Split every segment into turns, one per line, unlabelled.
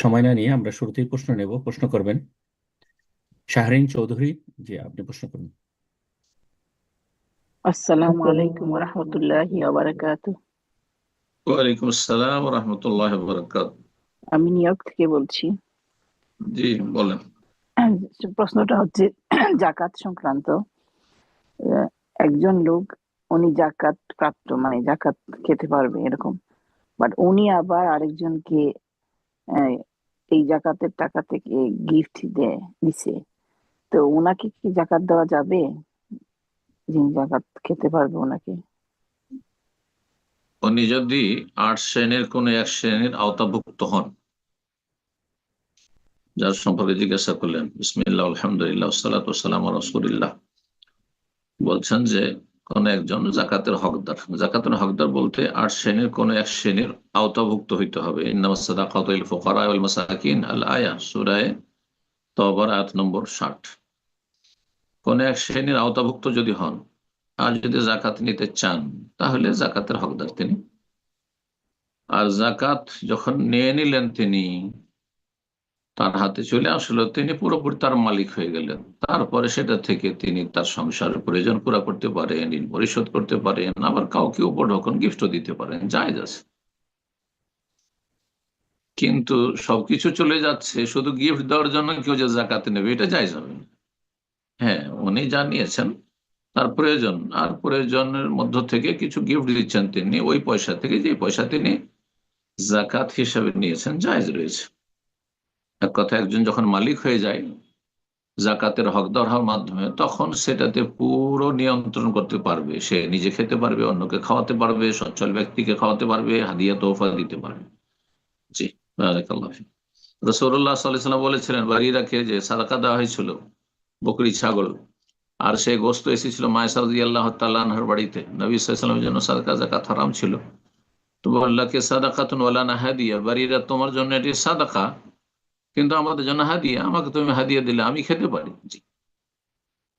সময় না নিয়ে আমরা শুরুতেই প্রশ্ন নেব। প্রশ্ন করবেন শাহরিন চৌধুরী। জি, আপনি প্রশ্ন করুন।
আসসালামু আলাইকুম রহমতুল্লাহি বারাকাতুহ।
ওয়ালাইকুম আসসালাম রহমতুল্লাহ বরকাত।
আমি নিউ ইয়র্ক থেকে বলছি।
জি বলেন।
প্রশ্নটা হচ্ছে জাকাত সংক্রান্ত। একজন লোক, উনি জাকাত প্রাপ্ত, মানে জাকাত খেতে পারবে এরকম, বাট উনি আবার আরেকজনকে আহ, এই জাকাতের টাকা থেকে গিফট দিছে। তো ওনাকে কি জাকাত দেওয়া যাবে? যিনি জাকাত খেতে পারবে ওনাকে?
উনি যদি 8 শ্রেণীর কোন এক শ্রেণীর আওতাভুক্ত হন, যার সম্পর্কে জিজ্ঞাসা করলেন, বিসমিল্লাহ আলহামদুলিল্লাহ সালাতু ওয়াসসালামু আলা রাসূলিল্লাহ, বলছেন যে কোন একজন জাকাতের হকদার। জাকাতের হকদার বলতে 8 শ্রেণীর কোন এক শ্রেণীর আওতাভুক্ত হইতে হবে। ইন্নামাস সাদাকাতু লিল ফুকারা ওয়াল মাসাকিন, আল আয়া, সূরা তওবার আয়াত নম্বর 60। কোন এক শ্রেণীর আওতাভুক্ত যদি হন আর যদি জাকাত নিতে চান, তাহলে জাকাতের হকদার তিনি। আর জাকাত যখন নিয়ে নিলেন, তিনি তার হাতে চলে আসলো, তিনি পুরোপুরি তার মালিক হয়ে গেলেন। তারপরে সেটা থেকে তিনি তার সংসারের প্রয়োজন পুরা করতে পারেন, ঋণ পরিশোধ করতে পারেন, আবার কাউকে উপঢৌকন গিফটও দিতে পারেন, জায়েজ আছে। কিন্তু সবকিছু চলে যাচ্ছে, শুধু গিফট দেওয়ার জন্য কেউ যে জাকাত নেবে, এটা জায়েজ হবে না। হ্যাঁ, উনি যা নিয়েছেন তার প্রয়োজন, আর প্রয়োজনের মধ্য থেকে কিছু গিফট দিচ্ছেন তিনি, ওই পয়সা থেকে, যে পয়সা তিনি জাকাত হিসাবে নিয়েছেন, জায়েজ রয়েছে। এক কথা, একজন যখন মালিক হয়ে যায় জাকাতের হকদার হওয়ার মাধ্যমে, তখন সেটাতে পুরো নিয়ন্ত্রণ করতে পারবে। সে নিজে খেতে পারবে, অন্যকে খাওয়াতে পারবে, সচ্ছল ব্যক্তিকে খাওয়াতে পারবে, হাদিয়া তোহফা দিতে পারবে। জি, বারাকাল্লাহ ফিক। রাসূলুল্লাহ সাল্লাল্লাহু আলাইহি ওয়াসাল্লাম বলেছিলেন, বারীরাকে যে সাদাকা দেওয়া হয়েছিল, বকরি ছাগল, আর সেই গোশত এসেছিল মায়েশা রাদিয়াল্লাহু তাআলা আনহার বাড়িতে, নবী সাল্লাল্লাহু আলাইহি ওয়াসাল্লামের জন্য সাদাকা যাকাত হারাম ছিল। তো বলল কে সাদাকাতুন ওয়ালানা হাদিয়া, বারীরা তোমার জন্য এটি সাদাকা, কিন্তু আমাদের জন্য হাদিয়া, আমাকে তুমি হাদিয়া দিলে আমি খেতে পারি। জি,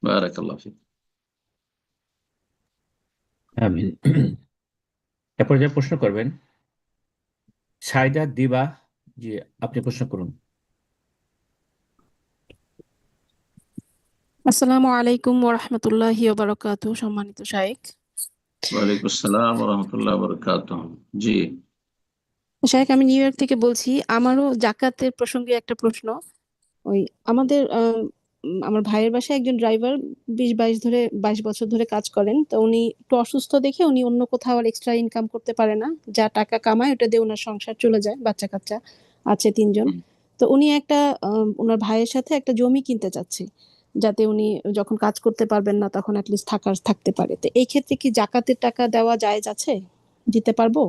বারাকাল্লাহ ফিক।
আমিন। এরপর যে প্রশ্ন করবেন সাইদা দিবা। জি, আপনি প্রশ্ন করুন।
আসসালামু আলাইকুম ওরহমতুল্লাহি ওবারাকাতুহু। সম্মানিত শাইখ,
ওয়ালাইকুম আসসালাম রহমতুল্লাহ বরকাত। জি
আমি নিউ ইয়র্ক থেকে বলছি। আমারও জাকাতের প্রসঙ্গে একটা প্রশ্ন। ওই আমাদের আমার ভাইয়ের বাসায় একজন ড্রাইভার 22 বছর ধরে কাজ করেন। তো উনি একটু অসুস্থ দেখে উনি অন্য কোথাও আর এক্সট্রা ইনকাম করতে পারে না। যা টাকা কামায় ওটা দিয়ে ওনার সংসার চলে যায়, বাচ্চা কাচ্চা আছে 3 জন। তো উনি একটা ওনার ভাইয়ের সাথে একটা জমি কিনতে চাচ্ছে, যাতে উনি যখন কাজ করতে পারবেন না তখন অ্যাটলিস্ট থাকতে পারে। তো এই ক্ষেত্রে কি জাকাতের টাকা দেওয়া জায়েজ আছে? দিতে পারবো?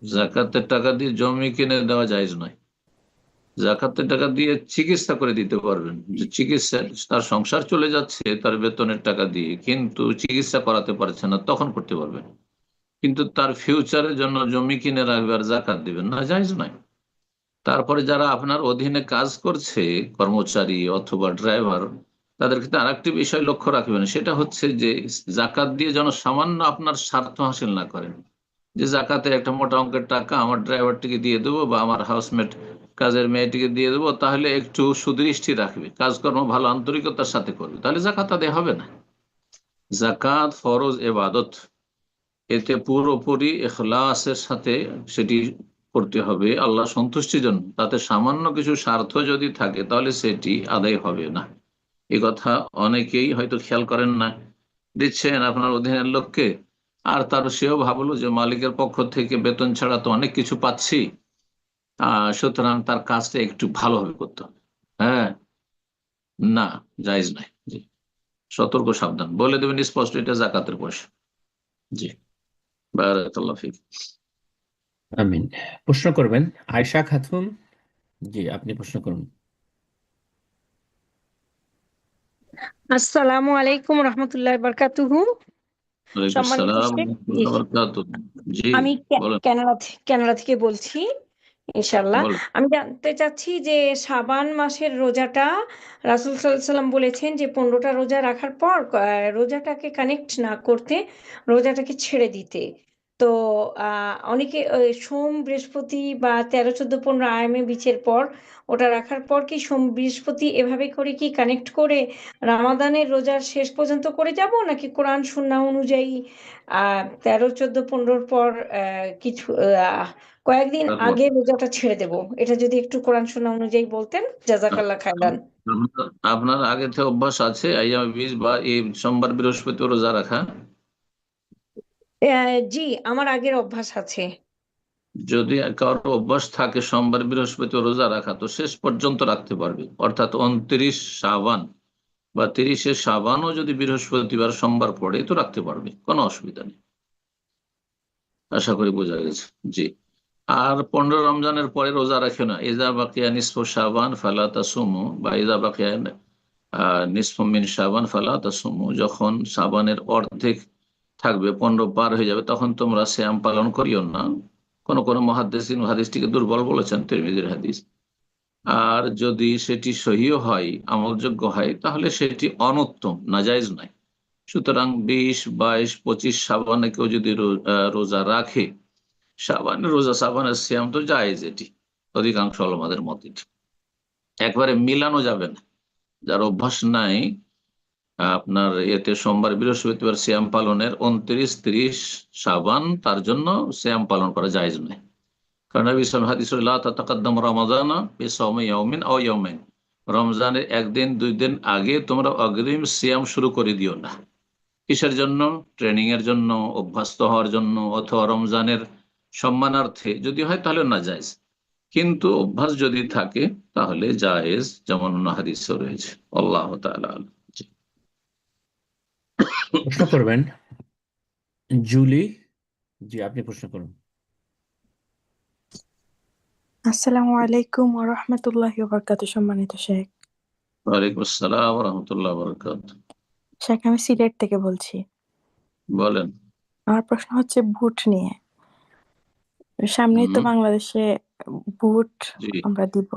জাকাতের টাকা দিয়ে জমি কিনে দেওয়া জায়েজ নয়। জাকাতের টাকা দিয়ে চিকিৎসা করে দিতে পারবেন, যে চিকিৎসা, তার সংসার চলে যাচ্ছে তার বেতনের টাকা দিয়ে, কিন্তু চিকিৎসা করাতে পারছে না, তখন করতে পারবেন। কিন্তু তার ফিউচারের জন্য জমি কিনে রাখবে আর জাকাত দিবেন না, জায়েজ নয়। তারপরে যারা আপনার অধীনে কাজ করছে, কর্মচারী অথবা ড্রাইভার, তাদের ক্ষেত্রে আরেকটি বিষয় লক্ষ্য রাখবেন, সেটা হচ্ছে যে জাকাত দিয়ে যেন সামান্য আপনার স্বার্থ হাসিল না করেন। যে জাকাতের একটা মোটা অঙ্কের টাকা আমার ড্রাইভারটিকে দিয়ে দেবো বা আমার হাউসমেট, কাজের মেয়েটিকে দিয়ে দেবো, তাহলে একটু সুদৃষ্টি রাখবে, কাজকর্ম ভালো আন্তরিকতার সাথে করবে, তাহলে জাকাত আদায় হবে না। জাকাত ফরজ এবাদত, এতে পুরোপুরি ইখলাসের সাথে সেটি করতে হবে আল্লাহ সন্তুষ্টির জন্য। তাতে সামান্য কিছু স্বার্থ যদি থাকে তাহলে সেটি আদায় হবে না। এ কথা অনেকেই হয়তো খেয়াল করেন না। দিচ্ছেন আপনার অধীনের লোককে, আর তার সেও ভাবলো যে মালিকের পক্ষ থেকে বেতন ছাড়া তো অনেক কিছু পাচ্ছি, সুতরাং তার কাজটা একটু ভালোভাবে করতে হবে। হ্যাঁ, না, জায়েজ নাই। জি, সতর্ক সাবধান বলে দেবেন স্পষ্ট, এটা জাকাতের পয়সা। জি, বারাকাল্লাহ ফিক।
আমিন। প্রশ্ন করবেন আয়শা খাতুন। জি, আপনি প্রশ্ন করুন।
আসসালামু আলাইকুম রহমতুল্লাহ বারকাতুহু।
ওয়ালাইকুম
সম্মানিত
আসসালাম
শেখ, জি,
ওয়া বারাকাতুহু। জি
আমি
বলেন।
কানাডা থেকে বলছি, ইনশাল্লাহ।
বলেন।
আমি জানতে চাচ্ছি যে শাবান মাসের রোজাটা, রাসূল সাল্লাল্লাহু আলাইহি ওয়াসাল্লাম বলেছেন যে 15টা রোজা রাখার পর রোজাটাকে কানেক্ট না করতে, রোজাটাকে ছেড়ে দিতে। তো অনেকে সোম বৃহস্পতি বা 13 14 15 আয়ামে বীচের পর ওটা রাখার পর কি সোম বৃহস্পতি এভাবে করে কি কানেক্ট করে রামাদানের রোজার শেষ পর্যন্ত করে যাব, নাকি কোরআন সুন্নাহ অনুযায়ী 13 14 15 পর কিছু কয়েকদিন
তারপর
আগে রোজাটা ছেড়ে দেব? এটা যদি একটু কোরআন সুন্নাহ অনুযায়ী বলতেন, জাযাকাল্লাহ খাইরান।
আপনার আগে থেকে অভ্যাস আছে আইয়ামে বীজ বা এই সোমবার বৃহস্পতি রোজা রাখা?
জি, আমার আগের অভ্যাস আছে।
যদি কারো অভ্যাস থাকে সোমবার বৃহস্পতি রোজা রাখা, তো শেষ পর্যন্ত রাখতে পারবে, অর্থাৎ 29 শাবান বা 30 শাবানও যদি বৃহস্পতিবার সোমবার পড়ে তো রাখতে পারবে, কোনো অসুবিধা নেই। আশা করি বোঝা গেছে। জি। আর 15 রমজানের পরে রোজা রাখে না। ইজা বাকিয়া নিসফু শাবান ফালা তাসুমু, বা ইজা বাকিয়া নিসফু মিন শাবান ফালা তাসুমু, যখন শাবানের অর্ধেক থাকবে, 15 পার হয়ে যাবে, তখন তোমরা সিয়াম পালন করিও না। কোন কোন মুহাদ্দিসিন হাদিসটিকে দুর্বল বলেছেন, তিরমিজির হাদিস। আর যদি সেটি সহিহ হয়, আমলযোগ্য হয়, তাহলে সেটি অনুত্তম, নাজায়েজ নয়। সুতরাং 20, 22, 25 শাবানে কেউ যদি রোজা রাখে, শাবানের রোজা, শাবানের সিয়াম তো জায়েজ, এটি অধিকাংশ ওলামাদের মত। এটি একবারে মিলানো যাবে না। যার অভ্যাস নাই আপনার এতে সোমবার বৃহস্পতিবার সিয়াম পালনের, 29, 30 শাবান তার জন্য সিয়াম পালন করা জায়েজ নয়। কারণ নবী সাল্লাল্লাহু আলাইহি ওয়াসাল্লাম হাদিসে লা তাতাকাদ্দাম রমাদানা বিসাওমি ইয়াউমিন আও ইয়াউমাইন, রমজানের একদিন 2 দিন আগে তোমরা অগ্রিম সিয়াম শুরু করে দিও না। কিসের জন্য? ট্রেনিং এর জন্য, অভ্যস্ত হওয়ার জন্য, অথবা রমজানের সম্মানার্থে যদি হয় তাহলে না জায়েজ, কিন্তু অভ্যাস যদি থাকে তাহলে জায়েজ, যেমন অন্য হাদিসে রয়েছে। আল্লাহ তাআলা আ'লাম। জি।
প্রশ্ন করবেন জুলি। জি, আপনি প্রশ্ন করুন।
আসসালামু আলাইকুম ওয়া রাহমাতুল্লাহি ওয়া বারাকাতুহু। সম্মানিত শেখ,
ওয়ালাইকুম আসসালাম ওয়া রাহমাতুল্লাহি ওয়া বারাকাতুহু।
শেখ আমি সিলেট থেকে বলছি।
বলেন।
আমার প্রশ্ন হচ্ছে ভুট নিয়ে। সামনেই তো
হুম।
বাংলাদেশে ভুট
জি।
আমরা দিব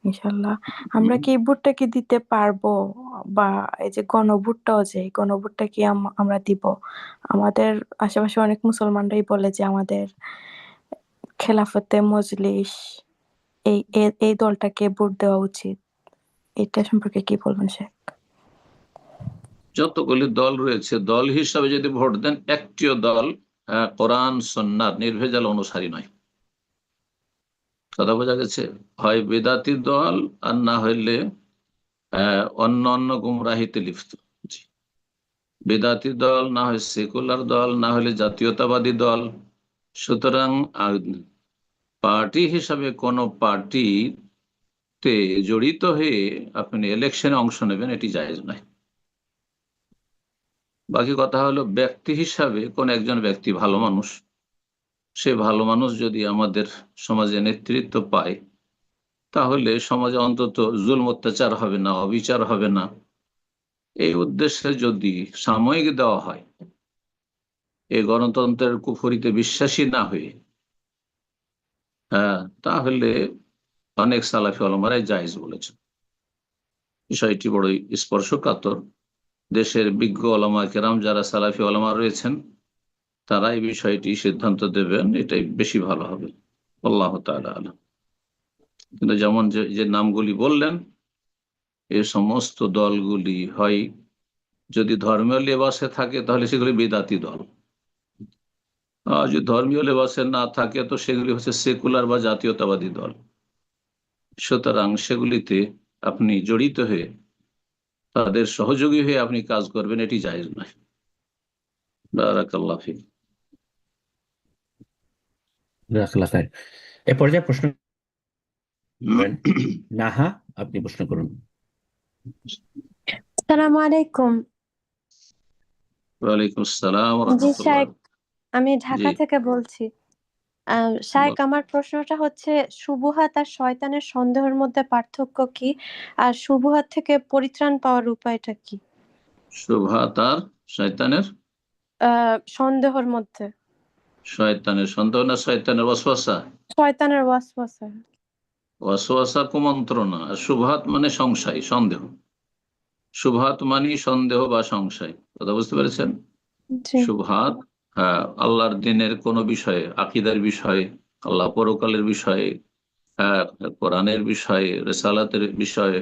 ইনশাল্লাহ। আমরা
হুম।
কি এই ভুটটা কি দিতে পারবো, বা এই যে গণভুটটাও, যে এই গণভুটটা কি আমরা দিব? আমাদের আশেপাশে অনেক মুসলমানরাই বলে যে আমাদের খেলাফতে মজলিস এই দলটাকে ভোট দেওয়া উচিত। এটা সম্পর্কে কি বলবেন শেখ?
যতগুলি দল রয়েছে, দল হিসাবে যদি ভোট দেন, একটিও দল কোরআন সুন্নাহর নির্ভেজাল অনুসারী নয়। কথা বোঝা গেছে? হয় বেদাতি দল, আর না হইলে অন্য অন্য গুমরাহিতে লিপ্ত। জি। বেদাতি দল, না হয় সেকুলার দল, না হলে জাতীয়তাবাদী দল। সুতরাং পার্টি হিসাবে কোন পার্টিতে জড়িত হয়ে আপনি ইলেকশনে অংশ নেবেন, এটি জায়েজ নয়। বাকি কথা হলো, ব্যক্তি হিসাবে কোন একজন ব্যক্তি ভালো মানুষ, সে ভালো মানুষ যদি আমাদের সমাজে নেতৃত্ব পায়, তাহলে সমাজে অন্তত জুলম অত্যাচার হবে না, অবিচার হবে না, এই উদ্দেশ্যে যদি সাময়িক দেওয়া হয়, এই গণতন্ত্রের কুফরিতে বিশ্বাসী না হয়ে, তাহলে অনেক সালাফি ওলামারাই জায়েজ বলেছেন। বিষয়টি বড়ই স্পর্শকাতর। দেশের বিজ্ঞ ওলামা কেরাম যারা সালাফি ওলামা রয়েছেন, তারা এই বিষয়টি সিদ্ধান্ত দেবেন, এটাই বেশি ভালো হবে। আল্লাহ তাআলা আ'লাম। কিন্তু যেমন যে নামগুলি বললেন, এই সমস্ত দলগুলি হয় যদি ধর্মীয় লেবাসে থাকে তাহলে সেগুলি বিদাতি দল, আর যদি ধর্মীয় লেবাসে না থাকে তো সেগুলি হচ্ছে সেকুলার বা জাতীয়তাবাদী দল। সুতরাং সেগুলিতে আপনি জড়িত হয়ে, তাদের সহযোগী হয়ে আপনি কাজ করবেন, এটি জায়েজ নয়। বারাকাল্লাহ ফিক।
জাযাকাল্লাহ খাইর। এ পর্যায়ে প্রশ্ন করবেন নাহা, আপনি প্রশ্ন করুন।
আসসালামু আলাইকুম।
ওয়ালাইকুম আসসালাম ওয়া
জি
রাহমাতুল্লাহ।
শায়েক, আমি
জি।
ঢাকা থেকে বলছি। শায়েক, আমার প্রশ্নটা হচ্ছে শুবহাত আর শয়তানের সন্দেহের মধ্যে পার্থক্য কি, আর শুবহাত থেকে পরিত্রাণ পাওয়ার উপায়টা কি?
শুবহাত আর শয়তানের?
সন্দেহের মধ্যে।
শয়তানের সন্দেহ না শয়তানের ওয়াসওয়াসা?
শয়তানের ওয়াসওয়াসা।
ওয়াসওয়াসা কুমন্ত্রণা, আর শুবহাত মানে সংশয়, সন্দেহ। শুবহাত মানে সন্দেহ বা সংশয়। কথা বুঝতে পেরেছেন?
জি।
শুবহাত আল্লাহর দিনের কোনো বিষয়ে, আকিদার বিষয়ে, আল্লাহ পরকালের বিষয়ে, কোরআনের বিষয়ে, রেসালাতের বিষয়ে,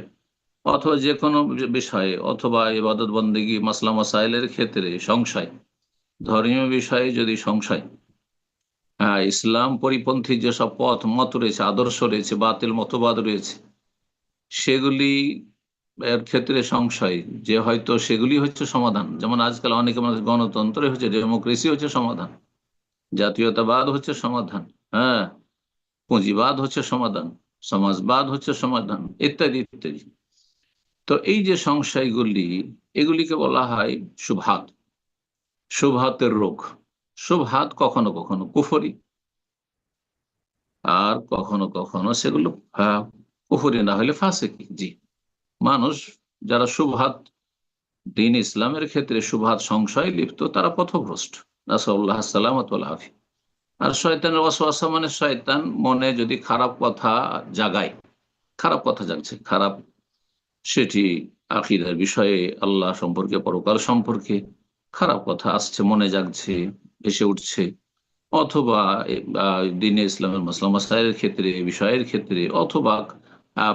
অথবা যে কোনো বিষয়ে, অথবা ইবাদত বন্দেগী মাসলা মাসাইলের ক্ষেত্রে সংশয়, ধর্মীয় বিষয়ে যদি সংশয়, ইসলাম পরিপন্থী যেসব পথ মত রয়েছে, আদর্শ রয়েছে, বাতিল মতবাদ রয়েছে, সেগুলি এর ক্ষেত্রে সংশয়, যে হয়তো সেগুলি হচ্ছে সমাধান। যেমন আজকাল অনেকে মানুষ গণতন্ত্র হচ্ছে, ডেমোক্রেসি হচ্ছে সমাধান, জাতীয়তাবাদ হচ্ছে সমাধান, হ্যাঁ, পুঁজিবাদ হচ্ছে সমাধান, সমাজবাদ হচ্ছে সমাধান, ইত্যাদি ইত্যাদি। তো এই যে সংশয়গুলি, এগুলিকে বলা হয় শুবহাত, শুবহাতের রোগ। শুবহাত কখনো কখনো কুফরি, আর কখনো কখনো সেগুলো কুফরি না হলে ফাসিকি। জি, মানুষ যারা শুবহাত, দিন ইসলামের ক্ষেত্রে শুবহাত সংশয় লিপ্ত, তারা পথভ্রষ্ট। নাসাল্লাহ সালামত ওয়াল আফিয়া। আর শয়তানের ওয়াসওয়াসা মানে শয়তান মনে যদি খারাপ কথা জাগায়, খারাপ কথা জাগছে, খারাপ, সেটি আকীদার বিষয়ে, আল্লাহ সম্পর্কে, পরকাল সম্পর্কে খারাপ কথা আসছে, মনে জাগছে, ভেসে উঠছে, অথবা দ্বীনে ইসলামের মাসলা মাসাইলের ক্ষেত্রে, বিষয়ের ক্ষেত্রে, অথবা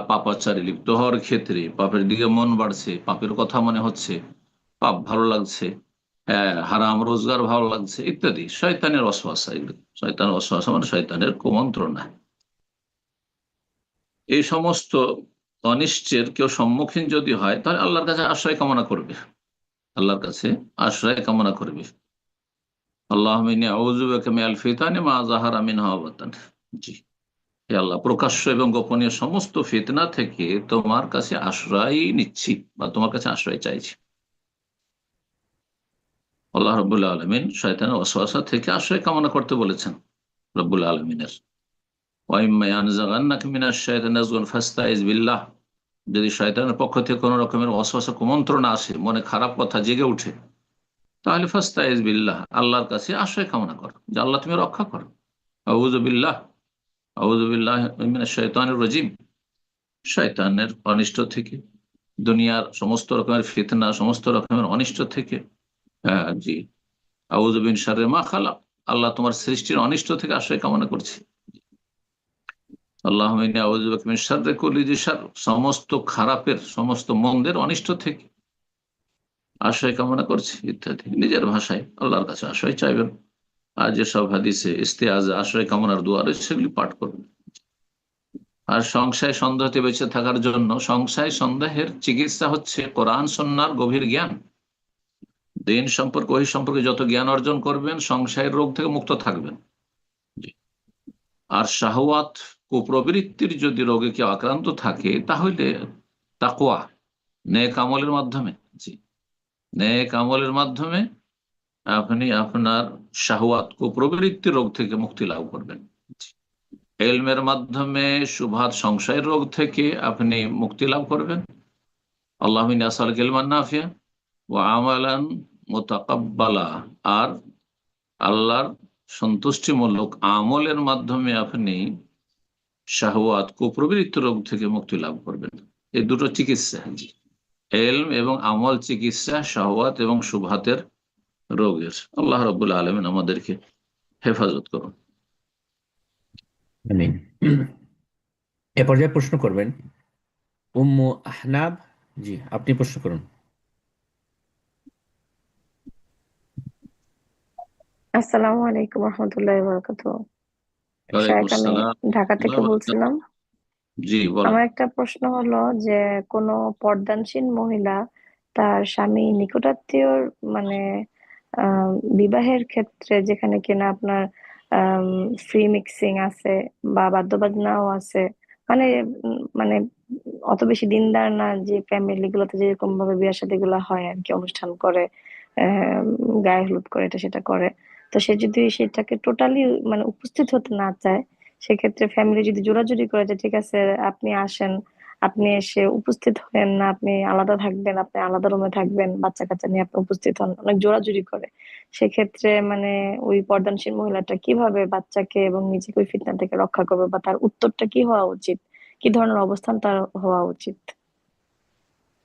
পাপাচারে লিপ্ত হওয়ার ক্ষেত্রে, পাপের দিকে মন বাড়ছে, পাপের কথা মনে হচ্ছে, পাপ ভালো লাগছে, হারাম রোজগার ভালো লাগছে, ইত্যাদি শয়তানের ওয়াসওয়াসা। এগুলো শয়তানের ওয়াসওয়াসা মানে শয়তানের কুমন্ত্রণা। এই সমস্ত অনিষ্টের কেউ সম্মুখীন যদি হয়, তাহলে আল্লাহর কাছে আশ্রয় কামনা করবে, আল্লাহর কাছে আশ্রয় কামনা করবে। আল্লাহুম্মা ইন্নী আউযু বিকা মিনাল ফিতানি মা যাহারা মিনহা ওয়া বাতান। জি, হে আল্লাহ, প্রকাশ্য এবং গোপনীয় সমস্ত ফিতনা থেকে তোমার কাছে আশ্রয় নিচ্ছি, বা তোমার কাছে আশ্রয় চাইছি। আল্লাহ রাব্বুল আলামিন শয়তানের ওয়াসওয়াসা থেকে আশ্রয় কামনা করতে বলেছেন রব্বুল আলামিনের। ওয়া ইম্মা ইয়ানজাগান্নাকা মিনাশ শাইতানি নাযগুন ফাস্তাইজ বিল্লাহ। যদি শয়তানের পক্ষ থেকে কোনো রকমের ওয়াসওয়াসা কুমন্ত্রণা আসে, মনে খারাপ কথা জেগে উঠে, তাহলে ফাস্তাইজ বিল্লাহ, আল্লাহর কাছে আশ্রয় কামনা করো, যে আল্লাহ তুমি রক্ষা করো। আউযু বিল্লাহ, আউযু বিল্লাহি মিনাশ শাইতানির রাজিম, শয়তানের অনিষ্ট থেকে, দুনিয়ার সমস্ত রকমের ফিতনা, সমস্ত রকমের অনিষ্ট থেকে। জি, আউযু মিন শাররি মা খালাক, আল্লাহ তোমার সৃষ্টির অনিষ্ট থেকে আশ্রয় কামনা করছি। আল্লাহুম্মা ইন্নী আউযু বিকা মিন শাররি কুল্লি যি শারর, সমস্ত খারাপের, সমস্ত মন্দের অনিষ্ট থেকে আশ্রয় কামনা করছি, ইত্যাদি। নিজের ভাষায় আল্লাহর কাছে আশ্রয় চাইবেন। আর যেসব হাদিসে ইস্তেআজা, আশ্রয় কামনার দোয়া রয়েছে, সেগুলি পাঠ করবেন। আর সংশয় সন্দেহ থেকে বেঁচে থাকার জন্য, সংশয় সন্দেহের চিকিৎসা হচ্ছে কোরআন সুন্নাহর গভীর জ্ঞান। দিন সম্পর্কে, ওহী সম্পর্কে যত জ্ঞান অর্জন করবেন, সংশয়ের রোগ থেকে মুক্ত থাকবেন। আর শাহওয়াত, কুপ্রবৃত্তির যদি রোগে কেউ আক্রান্ত থাকে, তাহলে তাকওয়া, নেক আমলের মাধ্যমে, জি, নেক আমলের মাধ্যমে আপনি আপনার শাহওয়াত, কুপ্রবৃত্তির রোগ থেকে মুক্তি লাভ করবেন। ইলমের মাধ্যমে শুবহাত, সংশয়ের রোগ থেকে আপনি মুক্তি লাভ করবেন। আল্লাহুম্মা ইন্নী আসআলুকা ইলমান নাফিআ ওয়া আমালান মুতাকাব্বালা, আর আল্লাহর সন্তুষ্টিমূলক আমলের মাধ্যমে আপনি শাহওয়াত, কুপ্রবৃত্তি রোগ থেকে মুক্তি লাভ করবেন। এই দুটো চিকিৎসা, জি, ইলম এবং আমল চিকিৎসা শাহওয়াত এবং শুবহাতের রোগের। আল্লাহ রাব্বুল আলামিন আমাদেরকে হেফাজত করুন।
আমিন। এ পর্যায়ে প্রশ্ন করবেন উম্মু আহনাব। জি, আপনি প্রশ্ন করুন।
আসসালামু আলাইকুম রহমতুল্লাহি ওয়া বারাকাতুহু।
ওয়ালাইকুম
শায়েখ, আমি
আসসালাম।
ঢাকা থেকে বলছিলাম।
জি, বলেন।
আমার একটা প্রশ্ন হলো যে, কোনো পর্দানসীন মহিলা তার স্বামী নিকটাত্মীয়র মানে আহ, বিবাহের ক্ষেত্রে, যেখানে কিনা আপনার ফ্রি মিক্সিং আছে বা বাদ্যবাজনাও আছে, মানে মানে অত বেশি দিনদার না, যে ফ্যামিলি গুলোতে যেরকম ভাবে বিয়ে শাদী গুলা হয় আর কি, অনুষ্ঠান করে, আহ গায়ে হলুদ করে, এটা সেটা করে, তো সে যদি সেটাকে টোটালি মানে উপস্থিত হতে না চায়, সেক্ষেত্রে ফ্যামিলি যদি জোরাজুরি করে যে ঠিক আছে আপনি আসেন, আপনি এসে উপস্থিত হবেন না, আপনি আলাদা থাকবেন, আপনি আলাদা রুমে থাকবেন, বাচ্চা কাচ্চা নিয়ে আপনি উপস্থিত হন, অনেক জোরাজুরি করে, সেক্ষেত্রে মানে ওই পর্দানসীন মহিলাটা কিভাবে বাচ্চাকে এবং নিজেকে ওই ফিতনা থেকে রক্ষা করবে, বা তার উত্তরটা কি হওয়া উচিত, কি ধরনের অবস্থান তার হওয়া উচিত?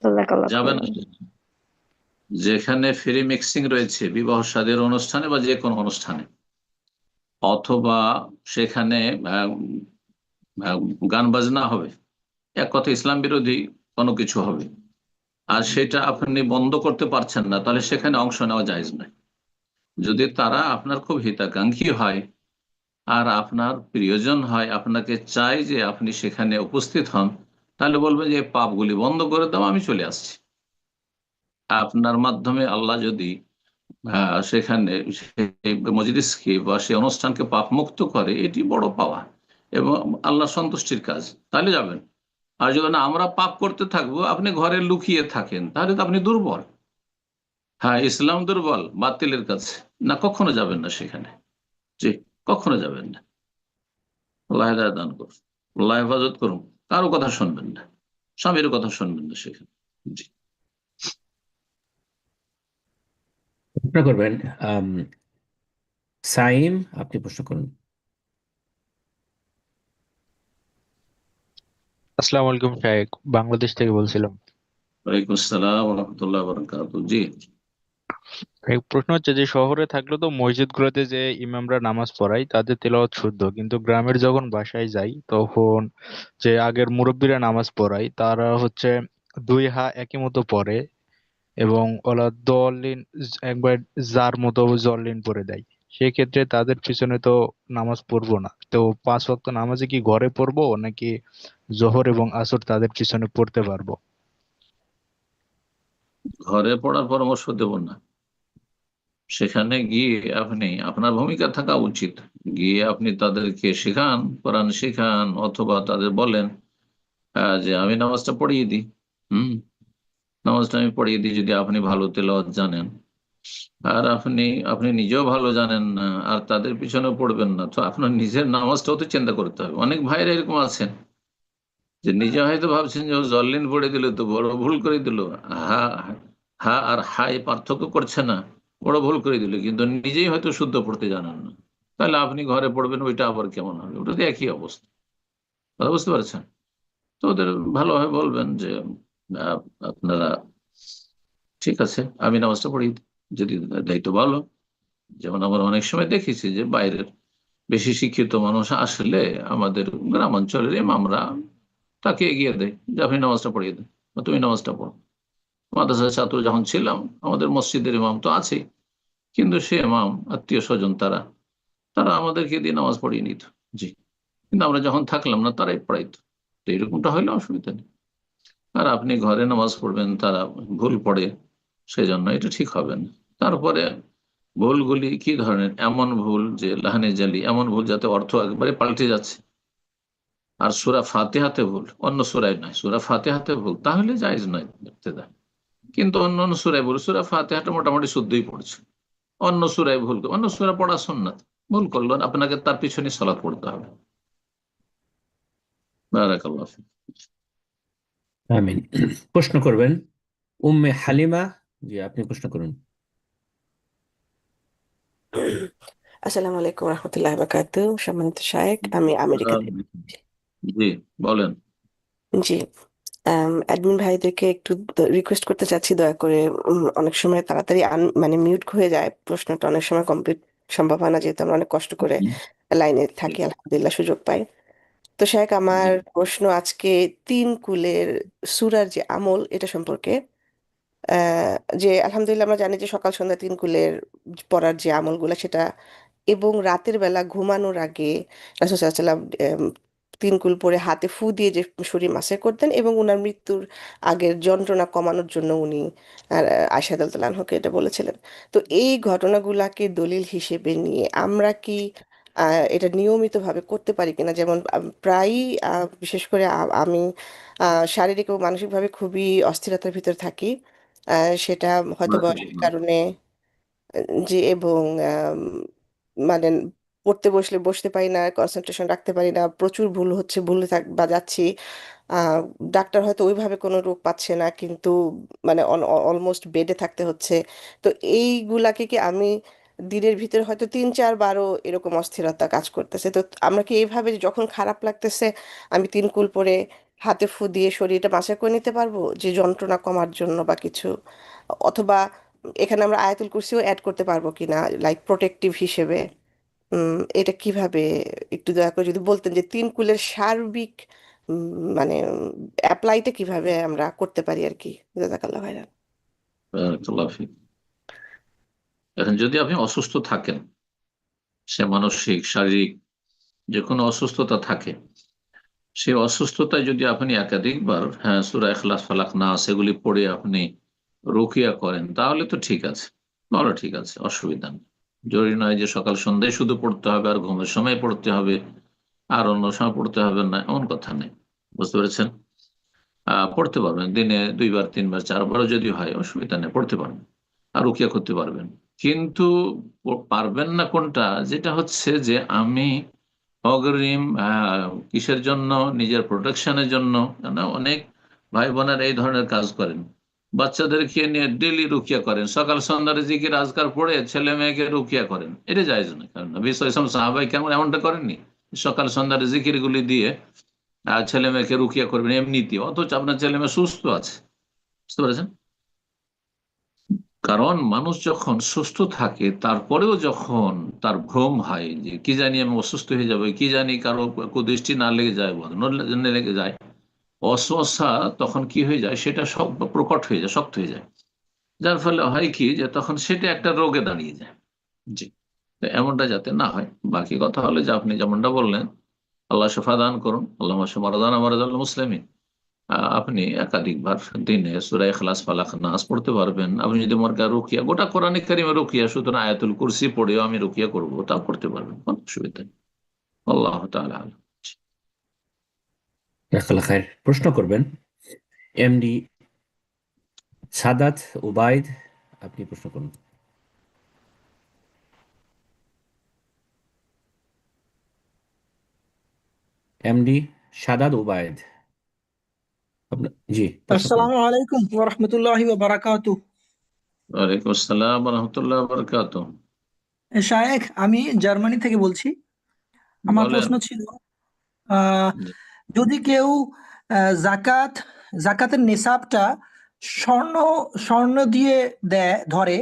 জাযাকাল্লাহু
যাবে না,
খাইরান।
যেখানে ফ্রি মিক্সিং রয়েছে বিবাহ শাদীর অনুষ্ঠানে বা যে কোনো অনুষ্ঠানে, অথবা সেখানে আহ, আহ, গান বাজনা হবে, এক কথা ইসলাম বিরোধী কোনো কিছু হবে, আর সেটা আপনি বন্ধ করতে পারছেন না, তাহলে সেখানে অংশ নেওয়া জায়েজ নয়। যদি তারা আপনার খুব হিতাকাঙ্ক্ষী হয় আর আপনার প্রিয়জন হয়, আপনাকে চাই যে আপনি সেখানে উপস্থিত হন, তাহলে বলবেন যে পাপগুলি বন্ধ করে দাও, আমি চলে আসছি। আপনার মাধ্যমে আল্লাহ যদি সেখানে সেই মজলিসকে বা সেই অনুষ্ঠানকে পাপ মুক্ত করে, এটি বড় পাওয়া এবং আল্লাহ সন্তুষ্টির কাজ, তাহলে যাবেন। আর যদি না আমরা পাপ করতে থাকবো, আপনি ঘরে লুকিয়ে থাকেন, তাহলে তো আপনি দুর্বল। হ্যাঁ, ইসলাম দুর্বল বাতিলের কাছে, না, কখনো যাবেন না সেখানে। জি, কখনো যাবেন না। আল্লাহ হেদায়েত দান করুন, আল্লাহ হেফাজত করুন। কারো কথা শুনবেন না, স্বামীর কথা শুনবেন না সেখানে। জি।
প্রশ্ন করবেন আম, সাইম, আপনি প্রশ্ন করুন।
আসসালামু আলাইকুম শাহেক, বাংলাদেশ থেকে বলছিলাম।
ওয়ালাইকুম আসসালাম রহমতুল্লাহ বরকাত। জি।
এক প্রশ্ন হচ্ছে যে শহরে থাকলে তো মসজিদগুলোতে যে ইমামরা নামাজ পড়ায় তাদের তেলাওয়াত শুদ্ধ, কিন্তু গ্রামের যখন বাসায় যাই তখন যে আগের মুরব্বীরা নামাজ পড়ায় তারা হচ্ছে দুই হা একই মতো পড়ে এবং ওরা দলিন একবার যার মতো জল্লিন পড়ে দেয়। সেক্ষেত্রে তাদের পিছনে তো নামাজ পড়বো না, তো 5 ওয়াক্ত নামাজে কি ঘরে পড়বো নাকি জোহর এবং আসর তাদের পিছনে পড়তে পারবো?
ঘরে পড়ার পরামর্শ দেব না, সেখানে গিয়ে আপনি আপনার ভূমিকা থাকা উচিত। গিয়ে আপনি তাদেরকে শেখান, কোরআন শেখান, অথবা তাদের বলেন যে আমি নামাজটা পড়িয়ে দিই। হুম, নামাজটা আমি পড়িয়ে দিই যদি আপনি ভালো তেলাওয়াত জানেন। আর আপনি আপনি নিজেও ভালো জানেন না আর তাদের পিছনে পড়বেন না, তো আপনার নিজের নামাজটাও তো চিন্তা করতে হবে। অনেক ভাইরা এরকম আছেন যে নিজে হয়তো ভাবছেন যে ও জল্লিন পড়ে দিল তো বড় ভুল করে দিল, হা, হা আর হাই পার্থক্য করছে না, বড় ভুল করে দিল, কিন্তু নিজেই হয়তো শুদ্ধ পড়তে জানেন না। তাহলে আপনি ঘরে পড়বেন, ওইটা আবার কেমন হবে? ওটা তো একই অবস্থা। কথা বুঝতে পারছেন? তো ওদের ভালোভাবে বলবেন যে আহ, আপনারা, ঠিক আছে, আমি নামাজটা পড়ি, যদি দায়িত্ব ভালো। যেমন আমরা অনেক সময় দেখেছি যে বাইরের বেশি শিক্ষিত মানুষ আসলে আমাদের গ্রামাঞ্চলের ইমামরা তাকে এগিয়ে দেয় যে আপনি নামাজটা পড়িয়ে দেন বা তুমি নামাজটা পড়ো। মাদ্রাসার ছাত্র যখন ছিলাম, আমাদের মসজিদের ইমাম তো আছেই, কিন্তু সে ইমাম আত্মীয় স্বজন তারা তারা আমাদেরকে দিয়ে নামাজ পড়িয়ে নিত। জি। কিন্তু আমরা যখন থাকলাম না, তারাই পড়াইতো। তো এরকমটা হলে অসুবিধা নেই। আর আপনি ঘরে নামাজ পড়বেন, তারা ভুল পড়ে, সেই জন্য এটা ঠিক হবে না। তারপরে ভুলগুলি কি ধরনের? এমন ভুল যে লাহানে জালি, এমন ভুল যাতে অর্থ একবারে পাল্টে যাচ্ছে। আর সূরা ফাতিহাতে ভুল, অন্য সূরায় নয়, সূরা ফাতিহাতে ভুল, তাহলে জায়েজ নয় ইবতিদা। কিন্তু অন্য অন্য সূরায় ভুল, সূরা ফাতিহাটা মোটামুটি শুদ্ধই পড়ছে, অন্য সূরায় ভুল, অন্য সূরা পড়া সুন্নাত, ভুল করলেন, আপনাকে তার পিছনে সালাত পড়তে হবে। বারাকাল্লাহ ফিক।
আমিন। প্রশ্ন করবেন উম্মে হালিমা, জি, আপনি প্রশ্ন করুন।
আসসালামু আলাইকুম রহমতুল্লাহ বারাকাতু। সম্মানিত শায়েখ, আমি আমেরিকা থেকে বলছি।
জি, বলেন।
জি, অ্যাডমিন ভাইদেরকে একটু রিকোয়েস্ট করতে চাচ্ছি, দয়া করে অনেক সময় তাড়াতাড়ি মানে মিউট হয়ে যায়, প্রশ্নটা অনেক সময় কমপ্লিট সম্ভব হয় না, যেহেতু আমরা অনেক কষ্ট করে লাইনে থাকি, আলহামদুলিল্লাহ সুযোগ পাই। তো শায়েখ, আমার প্রশ্ন আজকে তিন কুলের সূরার যে আমল এটা সম্পর্কে। আহ, যে আলহামদুলিল্লাহ আমরা জানি যে সকাল সন্ধ্যা তিন কুলের পড়ার যে আমলগুলো সেটা, এবং রাতের বেলা ঘুমানোর আগে রাসূল সাল্লাল্লাহু আলাইহি ওয়াসাল্লাম তিন কুল পরে হাতে ফু দিয়ে যে শরীর মাসে করতেন, এবং উনার মৃত্যুর আগের যন্ত্রণা কমানোর জন্য উনি আয়েশা রাদিয়াল্লাহু আনহাকে এটা বলেছিলেন। তো এই ঘটনাগুলাকে দলিল হিসেবে নিয়ে আমরা কি এটা নিয়মিতভাবে করতে পারি কিনা? যেমন প্রায়ই বিশেষ করে আমি শারীরিক ও মানসিকভাবে খুবই অস্থিরতার ভিতর থাকি। সেটা হয়তো বয়সের কারণে, জি, এবং মানে পড়তে বসলে বসতে পারি না, কনসেন্ট্রেশন রাখতে পারি না, প্রচুর ভুল হচ্ছে, ভুলে বা যাচ্ছি। আহ, ডাক্তার হয়তো ওইভাবে কোনো রোগ পাচ্ছে না, কিন্তু মানে অলমোস্ট বেডে থাকতে হচ্ছে। তো এইগুলাকে কি আমি দিনের ভিতরে হয়তো 3-4 বারও এরকম অস্থিরতা কাজ করতেছে, তো আমরা কি এইভাবে যখন খারাপ লাগতেছে আমি তিন কুল পরে হাতে ফু দিয়ে শরীরটা মাসা করে নিতে পারবো, যে যন্ত্রণা কমার জন্য বা কিছু? অথবা এখানে আমরা আয়াতুল কুরসিও অ্যাড করতে পারবো কিনা, লাইক প্রোটেক্টিভ হিসেবে? এটা কিভাবে, একটু দয়া করে যদি বলতেন যে তিন কুলের সার্বিক মানে অ্যাপ্লাইটা কিভাবে আমরা করতে পারি আর কি। জাযাকাল্লাহ ভাইরা।
বারাকাল্লাহু ফিক। এখন যদি আপনি অসুস্থ থাকেন, সে মানসিক শারীরিক যে কোনো অসুস্থতা থাকে, সেই অসুস্থতায় যদি আপনি একাধিকবার সূরা ইখলাস, ফালাক, নাস এগুলি পড়ে আপনি রুকিয়া করেন, তাহলে তো ঠিক আছে, তাহলে ঠিক আছে, অসুবিধা নেই। জরুরি নয় যে সকাল সন্ধ্যায় শুধু পড়তে হবে আর ঘুমের সময় পড়তে হবে আর অন্য সময় পড়তে হবে না, এমন কথা নেই। বুঝতে পেরেছেন? পড়তে পারবেন দিনে 2 বার 3 বার 4বারও যদি হয়, অসুবিধা নেই, পড়তে পারবেন আর রুকিয়া করতে পারবেন। কিন্তু পারবেন না কোনটা, যেটা হচ্ছে যে আমি অগ্রিম কিসের জন্য, নিজের প্রোটেকশনের জন্য। না, অনেক ভাই বোনের এই ধরনের কাজ করেন, বাচ্চাদেরকে নিয়ে ডেলি রুকিয়া করেন, সকাল সন্ধ্যার জিকির আজকার পড়ে ছেলে মেয়েকে রুকিয়া করেন। এটা জায়েজ নয়, কারণ নবী সাল্লাল্লাহু আলাইহি ওয়াসাল্লাম সাহাবায়ে কেরাম এমনটা করেননি। সকাল সন্ধ্যার জিকির গুলি দিয়ে ছেলে মেয়েকে রুকিয়া করবেন এমনিতে, অথচ আপনার ছেলে মেয়ে সুস্থ আছে। বুঝতে পেরেছেন? কারণ মানুষ যখন সুস্থ থাকে তারপরেও যখন তার ভ্রম হয় যে কি জানি আমি অসুস্থ হয়ে যাবো, কি জানি কারো কুদৃষ্টি না লেগে যায়, বদনজর লেগে যায়, অস্বস্থা তখন কি হয়ে যায়, সেটা সব প্রকট হয়ে যায়, শক্ত হয়ে যায়। যার ফলে হয় কি যে তখন সেটা একটা রোগে দাঁড়িয়ে যায়। জি, তো এমনটা যাতে না হয়। বাকি কথা হলো যে আপনি যেমনটা বললেন, আল্লাহ শিফা দান করুন, আল্লাহ মারাদান মারাদাল মুসলিমিন। আপনি একাধিকবার দিনে সূরা ইখলাস, ফালাক, নাস পড়তে পারবেন। আপনি যদি মনে রুকিয়া, গোটা কোরআনে কারিমে রুকিয়া, সুতরাং আয়াতুল কুরসি পড়েও আমি রুকিয়া করবো, তা করতে পারবেন, কোনো অসুবিধা নেই। আল্লাহ তাআলা আলাম।
জাযাকাল্লাহ খায়ের। প্রশ্ন করবেন এমডি সাদাত উবাইদ, আপনি প্রশ্ন করুন। এমডি সাদাত উবাইদ, জি প্রশ্ন করুন।
আসসালামু আলাইকুম ওয়া রাহমাতুল্লাহি ওয়া বারাকাতুহু।
ওয়ালাইকুম আসসালাম ওয়া রাহমাতুল্লাহি ওয়া বারাকাতুহু।
শায়েখ, আমি জার্মানি থেকে বলছি। আমার
বলেন।
প্রশ্ন ছিল,
জি।
যদি কেউ জাকাতের নেশাবটা স্বর্ণ স্বর্ণ দিয়ে ধরে,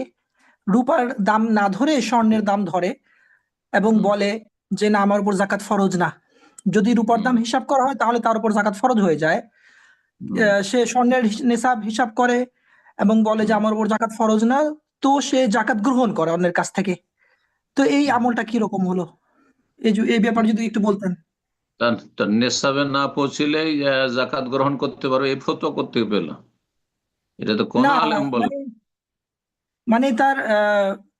রূপার দাম না ধরে স্বর্ণের দাম ধরে, এবং বলে যে না, আমার উপর জাকাত ফরজ না। যদি রূপার দাম হিসাব করা হয় তাহলে তার উপর জাকাত ফরজ হয়ে যায়। সে স্বর্ণের নেশাব হিসাব করে এবং বলে যে আমার উপর জাকাত ফরজ না, তো সে জাকাত গ্রহণ করে অন্যের কাছ থেকে। তো এই আমলটা কিরকম হলো, এই ব্যাপারে যদি একটু বলতেন।
তার নেশাবে না পৌঁছলেই জাকাত গ্রহণ করতে পারবে, এই ফতোয়া করতে পেল? এটা তো কোন
না,
আলেম বলে?
মানে মানে তার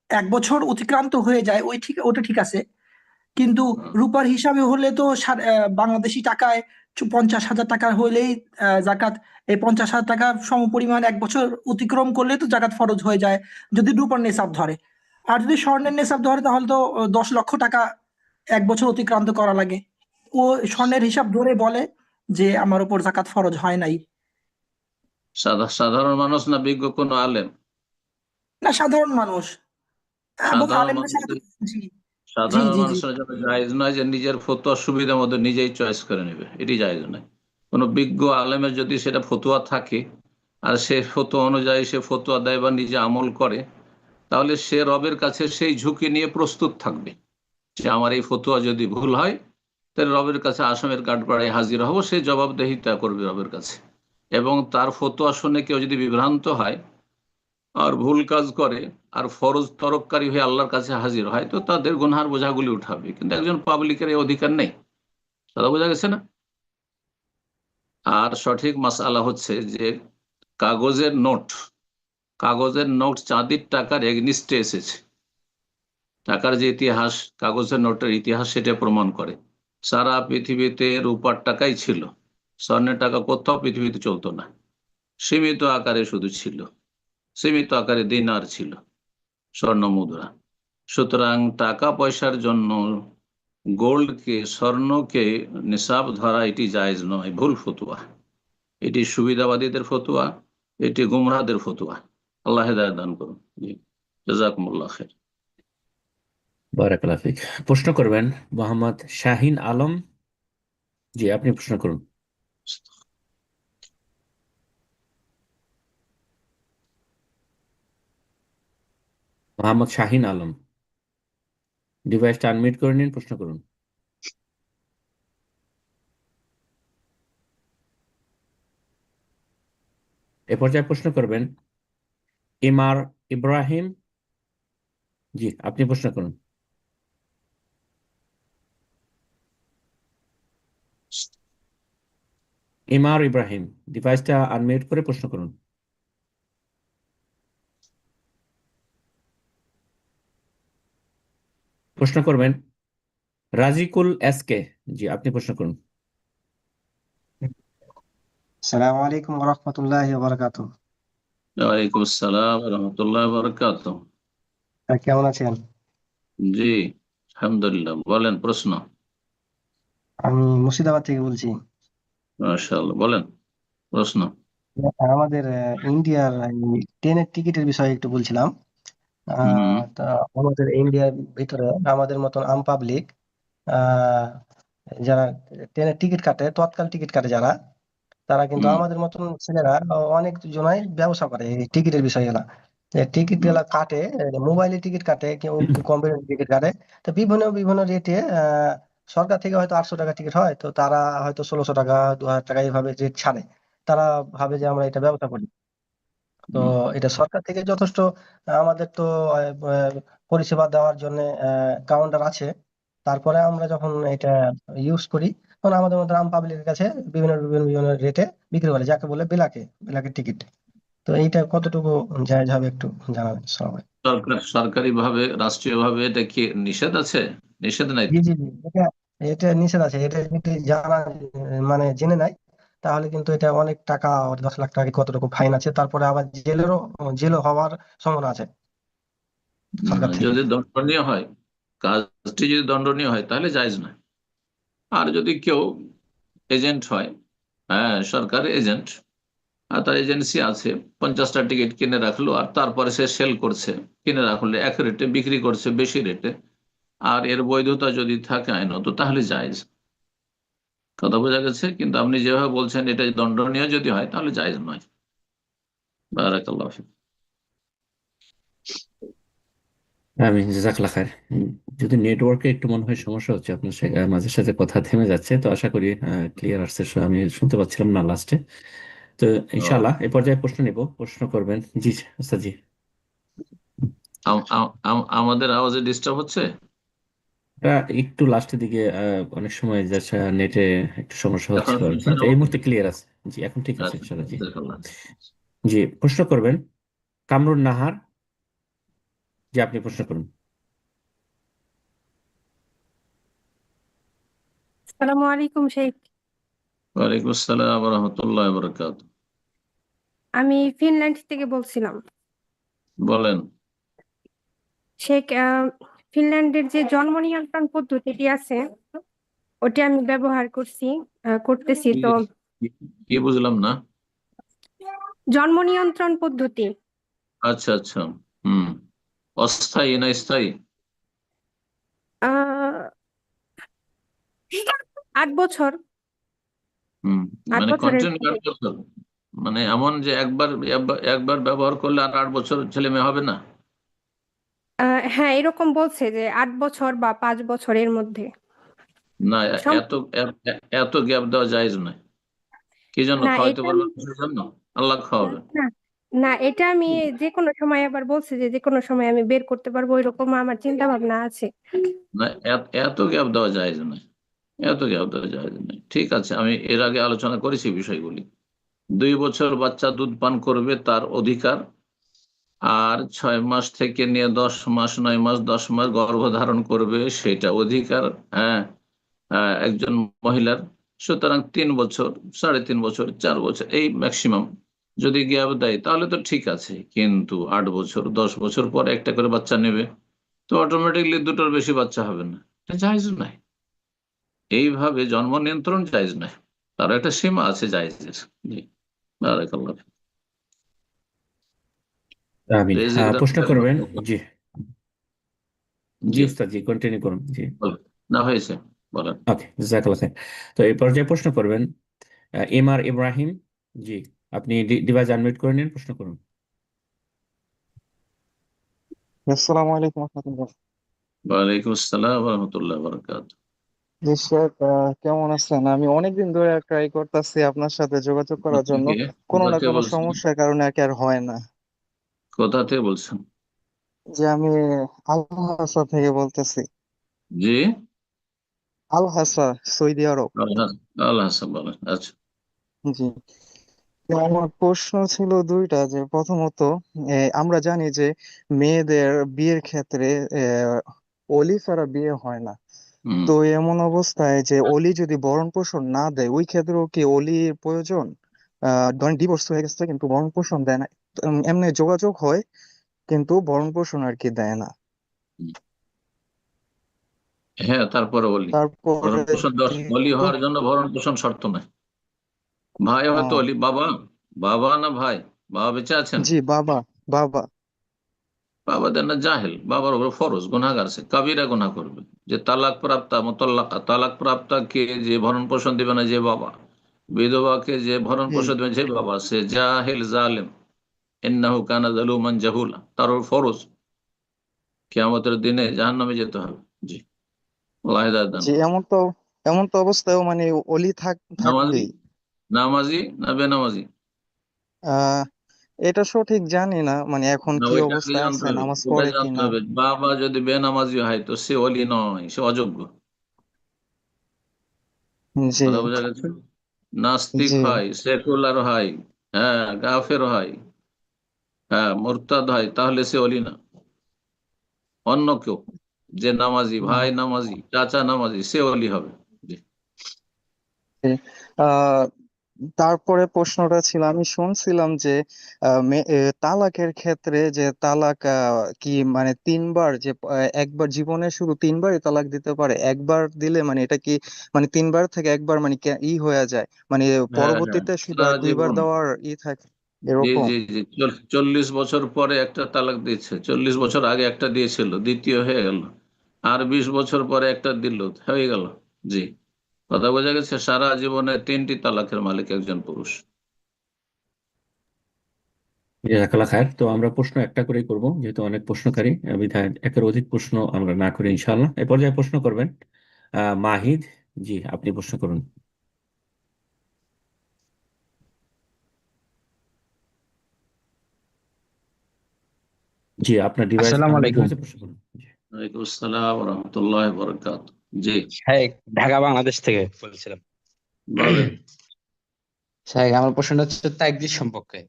1 বছর অতিক্রান্ত হয়ে যায়, ওটা ঠিক আছে, কিন্তু রূপার হিসাবে হলে তো বাংলাদেশি টাকায় 50,000 টাকা হলেই জাকাত, এই 50,000 টাকা সমপরিমাণ 1 বছর অতিক্রম করলে তো জাকাত ফরজ হয়ে যায়, যদি রূপার নেশাব ধরে। আর যদি স্বর্ণের নেশাব ধরে তাহলে তো 10 লক্ষ টাকা 1 বছর অতিক্রান্ত করা লাগে। ও স্বর্ণের হিসাব ধরে বলে যে আমার উপর জাকাত ফরজ হয় নাই।
সাধারণ মানুষ না বিজ্ঞ কোন আলেম?
না, সাধারণ মানুষ এবং
সাধারণ
আলেমদের সাথে।
মানুষদের
জি, জি,
সাধারণ
জি, জি।
মানুষের জন্য জায়েজ নয় যে নিজের ফতোয়ার সুবিধা মতো নিজেই চয়েস করে নেবে, এটি জায়েজ নয়। কোনো বিজ্ঞ আলেমের যদি সেটা ফতোয়া থাকে আর সে ফতোয়া অনুযায়ী সে ফতোয়া দেয় বা নিজে আমল করে, তাহলে সে রবের কাছে সেই ঝুঁকি নিয়ে প্রস্তুত থাকবে যে আমার এই ফতোয়া যদি ভুল হয়, তাহলে রবের কাছে আসামের কাঠগড়ায় হাজির হব, সে জবাবদিহিতা করবে রবের কাছে। এবং তার ফতোয়া শুনে কেউ যদি বিভ্রান্ত হয় আর ভুল কাজ করে আর ফরজ তরককারী হয়ে আল্লাহর কাছে হাজির হয়, তো তাদের গুনহার বোঝাগুলি উঠাবে। কিন্তু একজন পাবলিকের এই অধিকার নেই। দাদা, বোঝা গেছে না? আর সঠিক মাসআলা হচ্ছে যে কাগজের নোট চাঁদির টাকার এগনিস্টে এসেছে। টাকার যে ইতিহাস, কাগজের নোটের ইতিহাস সেটা প্রমাণ করে সারা পৃথিবীতে রূপার টাকাই ছিল, স্বর্ণের টাকা কোথাও পৃথিবীতে চলতো না। সীমিত আকারে শুধু ছিল, সীমিত আকারে দিনার ছিল, স্বর্ণ মুদ্রা। সুতরাং টাকা পয়সার জন্য গোল্ডকে, স্বর্ণকে নিসাব ধরা এটি জায়েজ নয়, ভুল ফতুয়া। এটি সুবিধাবাদীদের ফতুয়া, এটি গুমরাহদের ফতুয়া। আল্লাহ হেদায়েত দান করুন। জি, জাযাকুমুল্লাহ খাইর।
বারাকাল্লাহ ফিক। প্রশ্ন করবেন মোহাম্মদ শাহিন আলম, জি আপনি প্রশ্ন করুন। মোহাম্মদ শাহিন আলম, ডিভাইসটা আনমিউট করে নিন, প্রশ্ন করুন। এ পর্যায়ে প্রশ্ন করবেন ইমার ইব্রাহিম। জি, আপনি প্রশ্ন করুন। ইমার ইব্রাহিম, ডিভাইসটা আনমিউট করে প্রশ্ন করুন। প্রশ্ন করবেন রাজিকুল এস কে। জি, আপনি প্রশ্ন করুন।
আসসালামু আলাইকুম রহমতুল্লাহি বারাকাতু।
ওয়ালাইকুম আসসালাম রহমতুল্লাহ বরকাত।
কেমন আছেন?
জি, আলহামদুলিল্লাহ। বলেন প্রশ্ন।
আমি মুর্শিদাবাদ থেকে বলছি।
মাশাআল্লাহ, বলেন প্রশ্ন।
আমাদের ইন্ডিয়ার ট্রেনের টিকিটের বিষয়ে একটু বলছিলাম।
হুম
তা আমাদের ইন্ডিয়ার ভিতরে আমাদের মতন আম পাবলিক যারা ট্রেনের টিকিট কাটে, তৎকাল টিকিট কাটে যারা, তারা কিন্তু
হুম
আমাদের মতন ছেলেরা অনেক জনাই ব্যবসা করে এই টিকিটের বিষয়গুলা। টিকিট গুলা কাটে, মোবাইলে টিকিট কাটে, কেউ কম্পিউটার টিকিট কাটে। তো বিভিন্ন বিভিন্ন রেটে সরকার থেকে হয়তো 800 টাকা টিকিট হয়, তো তারা হয়তো 1600 টাকা 2000 টাকা এইভাবে রেট ছাড়ে। তারা ভাবে যে আমরা এটা ব্যবসা করি। তো
হুম
এটা সরকার থেকে যথেষ্ট আমাদের তো পরিষেবা দেওয়ার জন্য কাউন্টার আছে। তারপরে আমরা যখন এটা ইউজ করি, তখন আমাদের মধ্যে আম পাবলিকের কাছে বিভিন্ন বিভিন্ন বিভিন্ন রেটে বিক্রি করে, যাকে বলে বিলাকের টিকিট। তো এইটা কতটুকু জায়েজ হবে একটু জানাবেন সবাই।
সরকারি ভাবে, রাষ্ট্রীয় ভাবে এটা কি নিষেধ আছে? নিষেধ নাই
জি
তো?
জি জি, এটা এটা নিষেধ আছে। এটা যদি জানা মানে জেনে নাই, তাহলে কিন্তু এটা অনেক টাকা, 10 লাখ টাকা কি কতটুকু ফাইন আছে, তারপরে আবার জেলও হওয়ার সম্ভাবনা আছে সরকার থেকে।
যদি দণ্ডনীয় হয়, কাজটি যদি দণ্ডনীয় হয় তাহলে জায়েজ নয়। আর যদি কেউ এজেন্ট হয়, হ্যাঁ সরকারি এজেন্ট, আর তার এজেন্সি আছে, 50টা টিকিট কিনে রাখলো আর তারপরে সে সেল করছে, কিনে রাখলে এক রেটে বিক্রি করছে বেশি রেটে, আর এর বৈধতা যদি থাকে আইনত, তাহলে জায়েজ। কথা বোঝা গেছে? কিন্তু আপনি যেভাবে বলছেন এটা দণ্ডনীয় যদি হয় তাহলে জায়েজ নয়। বারাকাল্লাহ ফিক।
আমি জাজাকাল্লাহ খায়ের। যদি নেটওয়ার্কে একটু মনে হয় সমস্যা হচ্ছে, আপনার মাঝে সাথে কথা থেমে যাচ্ছে, তো আশা করি ক্লিয়ার আসছে। আমি শুনতে পাচ্ছিলাম না লাস্টে। তো ইনশাআল্লাহ এই পর্যায়ে প্রশ্ন নিব। প্রশ্ন করবেন। জি আচ্ছা, জি।
আমাদের আওয়াজে ডিস্টার্ব হচ্ছে?
এটা একটু লাস্টের দিকে অনেক সময় যাচ্ছে, নেটে একটু সমস্যা
এখন
হচ্ছিল আর কি। তো এই মুহূর্তে ক্লিয়ার আছে। জি, এখন ঠিক আছে ইনশাআল্লাহ। জি
জাযাকাল্লাহ।
জি, প্রশ্ন করবেন কামরুন নাহার। জি, আপনি প্রশ্ন করুন।
আসসালামু আলাইকুম শেখ।
ওয়ালাইকুম আসসালাম রহমতুল্লাহ বরকাত।
আমি ফিনল্যান্ড থেকে বলছিলাম।
বলেন।
শেখ, ফিনল্যান্ডের যে জন্ম নিয়ন্ত্রণ পদ্ধতিটি আছে, ওটি আমি ব্যবহার করতেছি।
কি
তো
কি বুঝলাম না?
জন্ম নিয়ন্ত্রণ পদ্ধতি
আচ্ছা আচ্ছা। হুম। অস্থায়ী না স্থায়ী?
আহ 8 বছর।
হুম।
আট
মানে
বছরের
কন্টিনিউ 8 বছর? মানে এমন যে একবার একবার ব্যবহার করলে আর 8 বছর ছেলে মেয়ে হবে না?
হ্যাঁ, এরকম বলছে যে 8 বছর বা 5 বছরের মধ্যে।
না,
সম-
এত এত গ্যাপ দেওয়া জায়েজ নয়। কি জন্য?
না
খাওয়াইতে
এটা
পারবেন কিসের জন্য? আল্লাহ খাওয়াবে।
না, না এটা আমি যে কোনো সময়, আবার বলছে যে যে কোনো সময় আমি বের করতে পারবো, এরকম আমার চিন্তা ভাবনা আছে।
না, এত গ্যাপ দেওয়া জায়েজ নয়। এত গ্যাপ দেওয়া জায়েজ নয়। ঠিক আছে, আমি এর আগে আলোচনা করেছি বিষয়গুলি। 2 বছর বাচ্চা দুধ পান করবে, তার অধিকার। আর 6 মাস থেকে নিয়ে 10 মাস, 9 মাস, 10 মাস গর্ভধারণ করবে, সেটা অধিকার। হ্যাঁ, একজন মহিলার। সুতরাং 3 বছর, 3.5 বছর, 4 বছর, এই ম্যাক্সিমাম যদি গ্যাপ দেয় তাহলে তো ঠিক আছে। কিন্তু 8 বছর, 10 বছর পর একটা করে বাচ্চা নেবে, তো অটোমেটিকলি দুটোর বেশি বাচ্চা হবে না। এটা জায়েজ নাই। এইভাবে জন্ম নিয়ন্ত্রণ জায়েজ নাই। তার একটা সীমা আছে জায়েজের। জি, বারাকাল্লাহ।
আমিন।
রেজিক
প্রশ্ন করবেন। জি জি
জি,
উস্তাদ, জি কন্টিনিউ করুন। জি,
বলেন। না, হয়েছে, বলেন।
ওকে, জাজাকাল্লাহ খায়ের। তো এই পর্যায়ে প্রশ্ন করবেন এমআর ইব্রাহিম। জি, আপনি ডিভাইস আনমিউট করে নিন, প্রশ্ন করুন।
আসসালামু আলাইকুম রহমতুল্লাহ।
ওয়ালাইকুম আসসালাম রহমতুল্লাহ বরকাত।
জি শেখ, কেমন আছেন? আমি অনেকদিন ধরে ট্রাই করতেছি আপনার সাথে যোগাযোগ করার জন্য,
কে
কোনো
কোথা
না
থেকে
কোনো
বলছেন?
সমস্যার কারণে আর হয় না।
কোথা থেকে বলছেন?
যে আমি আল হাসা থেকে বলতেছি।
জি,
আল হাসা, সৌদি আরব।
আল্লাহ আল্লাহ হাসান বলেন। আচ্ছা,
জি, তো আমার প্রশ্ন ছিল দুইটা। যে প্রথমত, আমরা জানি যে মেয়েদের বিয়ের ক্ষেত্রে অলি ছাড়া বিয়ে হয় না।
হুম।
তো এমন অবস্থায় যে অলি যদি ভরণ পোষণ না দেয়, ওই ক্ষেত্রেও কি অলির প্রয়োজন? ধরেন ডিভোর্স হয়ে গেছে কিন্তু ভরণ পোষণ দেয় না, এমনি যোগাযোগ হয় কিন্তু ভরণ পোষণ আর কি দেয় না।
হ্যাঁ, তারপরে বলি
তারপরে
ভরণ পোষণ বলি
দ্বিতীয়,
হওয়ার জন্য ভরণ পোষণ শর্ত নয়। ভাই হয়তো
আহ,
অলি, বাবা বাবা না ভাই, বাবা বেঁচে আছেন,
জি বাবা, বাবা।
বাবা দেন না জাহেল, বাবার উপর ফরজ গুনাহগার সে কাবিরা গুনাহ করবে। যে তালাক প্রাপ্তা মুতাল্লাকা, তালাক প্রাপ্তা কে যে ভরণ পোষণ দিবে না যে বাবা, বিধবাকে যে ভরণ
জি,
পোষণ দিবে যে বাবা, সে জাহেল জালেম। ইন্নাহু কানা যালুমান জাহুলা, তার উপর ফরজ কিয়ামতের দিনে জাহান্নামে যেতে হবে। জি, আল্লাহ হেদায়েত দান
জি।
করুন।
এমন তো অবস্থায়ও মানে অলি
নামাজি,
থাকবেই।
নামাজি না বেনামাজি?
আহ এটা সঠিক জানি না, মানে এখন
না,
কি
ওইটা আগে
অবস্থায়
জানতে
আছে,
হবে,
নামাজ
ওটা
পড়ে
জানতে
কিনা।
হবে। বাবা যদি বেনামাজি হয় তো সে অলি নয়, সে অযোগ্য।
জি,
কথা বোঝা গেছে? নাস্তিক
জি,
হয়, সেকুলার হয়, হ্যাঁ কাফের হয়, হ্যাঁ মুরতাদ হয়, তাহলে সে অলি না। অন্য কেউ যে নামাজি,
হুম,
ভাই নামাজি, চাচা নামাজি, সে অলি হবে। জি।
জি। আহ তারপরে প্রশ্নটা ছিল, আমি শুনছিলাম যে তালাকের ক্ষেত্রে যে তালাক কি মানে তিনবার, যে একবার জীবনে শুধু তিনবারই তালাক দিতে পারে, একবার দিলে মানে এটা কি মানে তিনবার থেকে একবার মানে হয়ে যায়, মানে
হ্যাঁ হ্যাঁ,
পরবর্তীতে শুধু আর
সারা
দুইবার
জীবন।
দেওয়ার থাকে
জি
এরকম?
জি জি, 40 বছর পরে একটা তালাক দিচ্ছে, 40 বছর আগে একটা দিয়েছিল, দ্বিতীয় হয়ে গেল। আর 20 বছর পরে একটা দিল, হয়ে গেল। জি, কথা বোঝা গেছে? সারা জীবনে 3টি তালাকের মালিক একজন পুরুষ।
জাজাকাল্লাহ খায়ের। তো আমরা প্রশ্ন একটা করেই করব, যেহেতু অনেক প্রশ্নকারী, বিধায় একের অধিক প্রশ্ন আমরা না করি ইনশাআল্লাহ। এ পর্যায়ে প্রশ্ন করবেন মাহিদ। জি, আপনি প্রশ্ন করুন। জি, আপনার ডিভাইস
আসসালামু
আনমিউট
আলাইকুম।
হয়েছে, প্রশ্ন করুন। জি।
ওয়ালাইকুম আসসালাম রহমতুল্লাহ বরকাত। জি,
শাহেক, ঢাকা বাংলাদেশ থেকে বলছিলাম।
বলেন।
শাহেক, আমার প্রশ্নটা হচ্ছে তাকদীর সম্পর্কে।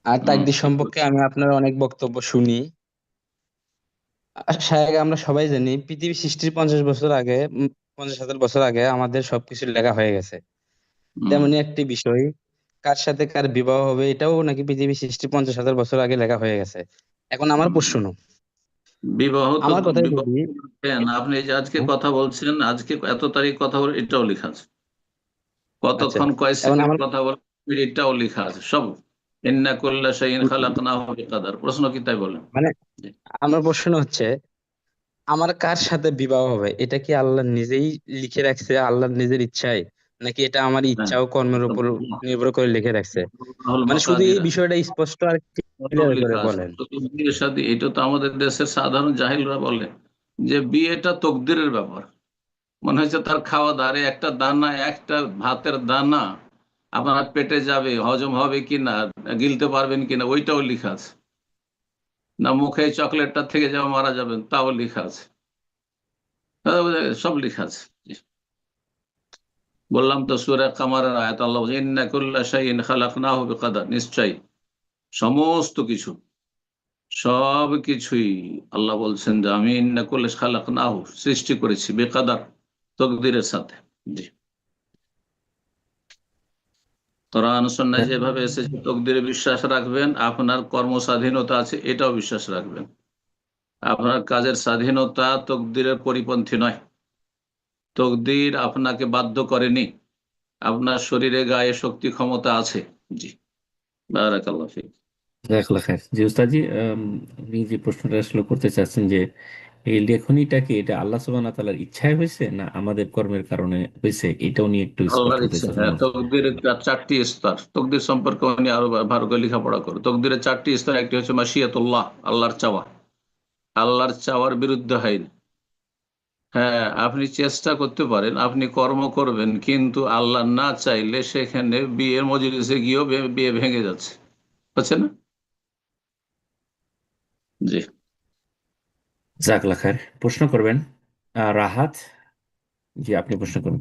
আর তাকদীর
ঠিক
সম্পর্কে
বলছেন।
আমি আপনার অনেক বক্তব্য শুনি। আর শাহেক, আমরা সবাই জানি পৃথিবী সৃষ্টির 50 বছর আগে, 50,000 বছর আগে আমাদের সবকিছু লেখা হয়ে গেছে।
হুম।
তেমনি একটি বিষয়, কার সাথে কার বিবাহ হবে এটাও নাকি পৃথিবী সৃষ্টির 50,000 বছর আগে লেখা হয়ে গেছে। এখন আমার প্রশ্ন,
বিবাহ তো,
আমার কথাই
বিবাহ
বলি।
কেন, আপনি এই যে আজকে
হ্যাঁ,
কথা বলছেন, আজকে এত তারিখ কথা বলে, এটাও লেখা আছে।
আচ্ছা,
কতক্ষণ কয়
এখন
সেকেন্ড
আমার
কথা বলে, এটাও লেখা আছে সব। ইন্না কুল্লা শাইইন খালাকনাহু বিকাদার। প্রশ্ন কি তাই বলেন?
মানে
জি।
আমার প্রশ্ন হচ্ছে, আমার কার সাথে বিবাহ হবে এটা কি আল্লাহ নিজেই লিখে রাখছে, আল্লাহর নিজের ইচ্ছায়, নাকি এটা আমার
হ্যাঁ,
ইচ্ছা ও কর্মের উপর নির্ভর করে লিখে রাখছে?
আল্লাহুল
মানে শুধু এই
মাকাদিরা,
বিষয়টা স্পষ্ট আর
ওটাও
ক্লিয়ার করে
লেখা আছে।
বলেন।
তো বিয়ে শাদী, এটা তো আমাদের দেশের সাধারণ জাহিলরা বলে যে বিয়েটা তকদিরের ব্যাপার। মনে হচ্ছে তার খাওয়া দাওয়া, আরে একটা দানা, একটা ভাতের দানা আপনার পেটে যাবে, হজম হবে কিনা, গিলতে পারবেন কিনা, ওইটাও লেখা আছে। না মুখে চকলেটটা থেকে যাবে, মারা যাবেন, তাও লেখা আছে। সব লেখা আছে। জি। বললাম তো সূরা কামারের আয়াত, আল্লাহ বলছে ইন্না কুল্লা শাইইন খালাকনাহু বিকাদার। নিশ্চয়ই সমস্ত কিছু, সব কিছুই আল্লাহ বলছেন যে আমি ইন্না কুল্লা খালাকনাহু, সৃষ্টি করেছি, বেকাদার, তকদিরের সাথে। জি। কোরআন সুন্নাহ যেভাবে এসেছে তকদিরে বিশ্বাস রাখবেন, আপনার কর্ম স্বাধীনতা আছে এটাও বিশ্বাস রাখবেন। আপনার কাজের স্বাধীনতা তকদিরের পরিপন্থী নয়। তকদির আপনাকে বাধ্য করেনি, আপনার শরীরে গায়ে শক্তি ক্ষমতা আছে। জি, বারাকাল্লাহ ফিক।
জাজাকাল্লাহ খায়ের। জি উস্তাদজি, আপনি যে প্রশ্নটা আসলে করতে চাচ্ছেন যে এই লেখনীটা কি এটা আল্লাহ সুবহানাহু ওয়া তাআলার ইচ্ছায় হয়েছে না আমাদের কর্মের কারণে হয়েছে, এটাও নিয়ে একটু স্পষ্ট
আল্লাহর
হতে
ইচ্ছে।
চাচ্ছেন
হ্যাঁ,
আমাদের।
তকদিরের চারটি স্তর। তকদির সম্পর্কে উনি আরো ভালো করে লেখাপড়া করো। তকদিরের চারটি স্তর, একটি হচ্ছে মাশিয়াতুল্লাহ, আল্লাহর চাওয়া। আল্লাহর চাওয়ার বিরুদ্ধে হয় না। হ্যাঁ, আপনি চেষ্টা করতে পারেন, আপনি কর্ম করবেন, কিন্তু আল্লাহ না চাইলে সেখানে বিয়ের মজলিসে গিয়েও বিয়ে ভেঙে যাচ্ছে, হচ্ছে না? জি।
জাযাকাল্লাহ খায়ের। প্রশ্ন করবেন রাহাত। জি, আপনি প্রশ্ন করুন।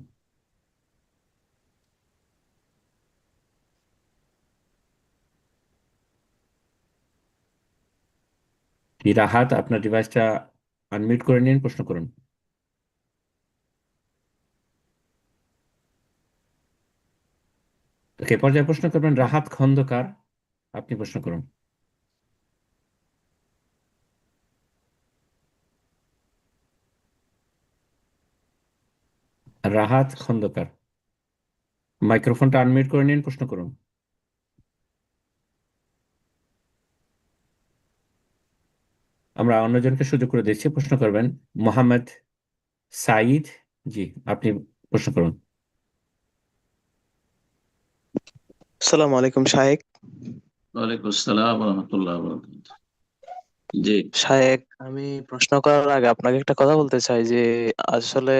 কি রাহাত, আপনার ডিভাইসটা আনমিউট করে নিন, প্রশ্ন করুন। ওকে, পর্যায়ে প্রশ্ন করবেন রাহাত খন্দকার, আপনি প্রশ্ন করুন। রাহাত খন্দকার, মাইক্রোফোনটা আনমিউট করে নিন, প্রশ্ন করুন। আমরা অন্যজনকে সুযোগ করে দিচ্ছি, প্রশ্ন করবেন মোহাম্মদ সাঈদ। জি, আপনি প্রশ্ন করুন।
আসসালামু আলাইকুম শায়েক।
ওয়ালাইকুম আসসালাম ওয়া রাহমাতুল্লাহি ওয়া বারাকাতুহু। জি।
শায়েক, আমি প্রশ্ন করার আগে আপনাকে একটা কথা বলতে চাই যে আসলে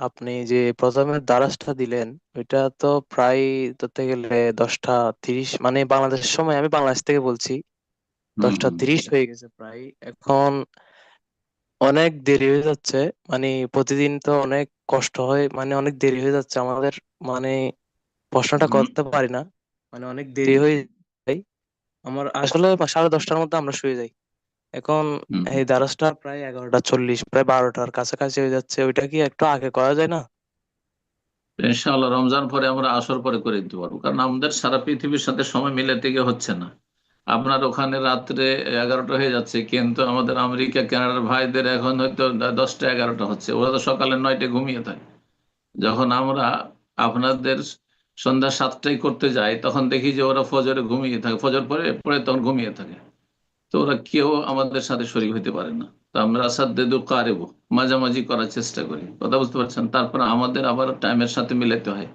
আপনি যে প্রথমে দ্বারাজটা দিলেন ওইটা তো প্রায় ধরতে গেলে 10টা 30, মানে বাংলাদেশের সময়, আমি বাংলাদেশ থেকে বলছি,
হুম
10টা 30 হয়ে গেছে প্রায়। এখন অনেক দেরি হয়ে যাচ্ছে, মানে প্রতিদিন তো অনেক কষ্ট হয়, মানে অনেক দেরি হয়ে যাচ্ছে আমাদের, মানে প্রশ্নটা
হুম
করতে পারি না, মানে অনেক দেরি হয়ে যায়। আমার আসলে 10:30টার মধ্যে আমরা শুয়ে যাই। এখন
হুম।
এই দ্বারসটা প্রায় 11টা 40, প্রায় 12টার কাছাকাছি হয়ে যাচ্ছে, ওইটা কি একটু আগে করা যায় না?
ইনশাআল্লাহ রমজান পরে আমরা আসর পরে করে দিতে পারবো, কারণ আমাদের সারা পৃথিবীর সাথে সময় মিলাতে গিয়ে হচ্ছে না। আপনার ওখানে রাত্রে 11টা হয়ে যাচ্ছে, কিন্তু আমাদের আমেরিকা কানাডার ভাইদের এখন হয়তো 10টা 11টা হচ্ছে, ওরা তো সকালে 9টায় ঘুমিয়ে থাকে। যখন আমরা আপনাদের সন্ধ্যা 7টায় করতে যাই, তখন দেখি যে ওরা ফজরে ঘুমিয়ে থাকে, ফজর পরে পরে তখন ঘুমিয়ে থাকে। তো ওরা কেউ আমাদের সাথে শরীক হতে পারে না। তো আমরা সাদ্দেদু কারেবো, মাঝামাঝি করার চেষ্টা করি, কথা বুঝতে পারছেন? তারপর আমাদের আবার টাইমের সাথে মিলাতে হয়।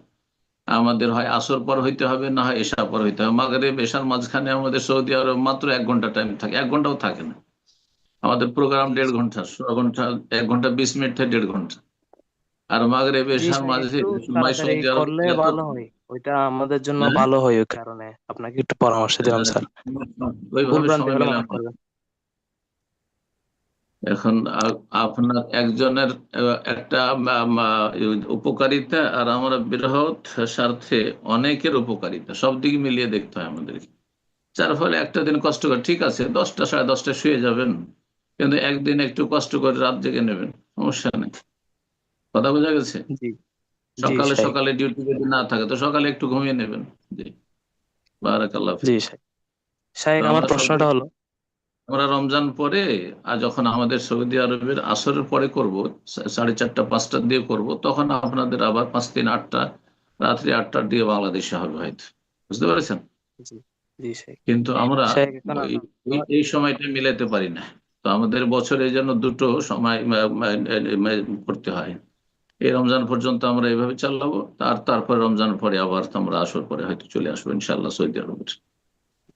আমাদের হয় আসর পর হইতে হবে, না হয় এশা পর হইতে হবে। মাগরিব এশার মাঝখানে আমাদের সৌদি আরব মাত্র 1 ঘন্টা টাইম থাকে, 1 ঘন্টাও থাকে না। আমাদের প্রোগ্রাম
জি
1.5 ঘন্টা, 16 ঘন্টা, 1 ঘন্টা 20 মিনিট থেকে 1.5 ঘন্টা। আর মাগরিব
জি
এশার
স্যার,
মাঝে
একটু
সময়
তাড়াতাড়ি
সৌদি আরবে
করলে
যত,
ভালো হয়, ওইটা আমাদের জন্য
হ্যাঁ,
ভালো হয়, ওই কারণে আপনাকে একটু পরামর্শ দিলাম স্যার। ভুল
ওইভাবে
ভ্রান্তি
সময়
হলে মাফ
মেলানো।
করবেন।
এখন আপনার একজনের একটা উপকারিতা, আর আমরা বৃহৎ স্বার্থে অনেকের উপকারিতা, সব দিক মিলিয়ে দেখতে হয় আমাদেরকে। যার ফলে একটা দিন কষ্ট করে, ঠিক আছে 10টা 10:30টায় শুয়ে যাবেন, কিন্তু একদিন একটু কষ্ট করে রাত জেগে নেবেন, সমস্যা নেই। কথা বোঝা গেছে?
জি জি
সকালে
শায়েক।
সকালে ডিউটি যদি না থাকে তো সকালে একটু ঘুমিয়ে নেবেন। জি, বারাকাল্লাহ
জি
ফিক।
শায়েক।
তো
শায়েক, আমার
আমরা সব,
প্রশ্নটা হলো,
আমরা রমজান পরে, আর যখন আমাদের সৌদি আরবের আসরের পরে করব, 4:30 5টার দিয়ে করব, তখন আপনাদের আবার 5 3 8টা, রাত্রি 8টার দিয়ে বাংলাদেশে হবে হয়তো, বুঝতে পেরেছেন?
জি জি শায়েক।
কিন্তু আমরা
শায়েক, এখন
ওই এই সময়টা মিলাতে পারি না। তো আমাদের বছরে যেন দুটো সময় করতে হয়। এই রমজান পর্যন্ত আমরা এইভাবে চালাবো, তারপর রমজান পরে আবার আমরা আসর পরে হয়তো চলে আসবো ইনশাআল্লাহ সৌদি আরবের।
জি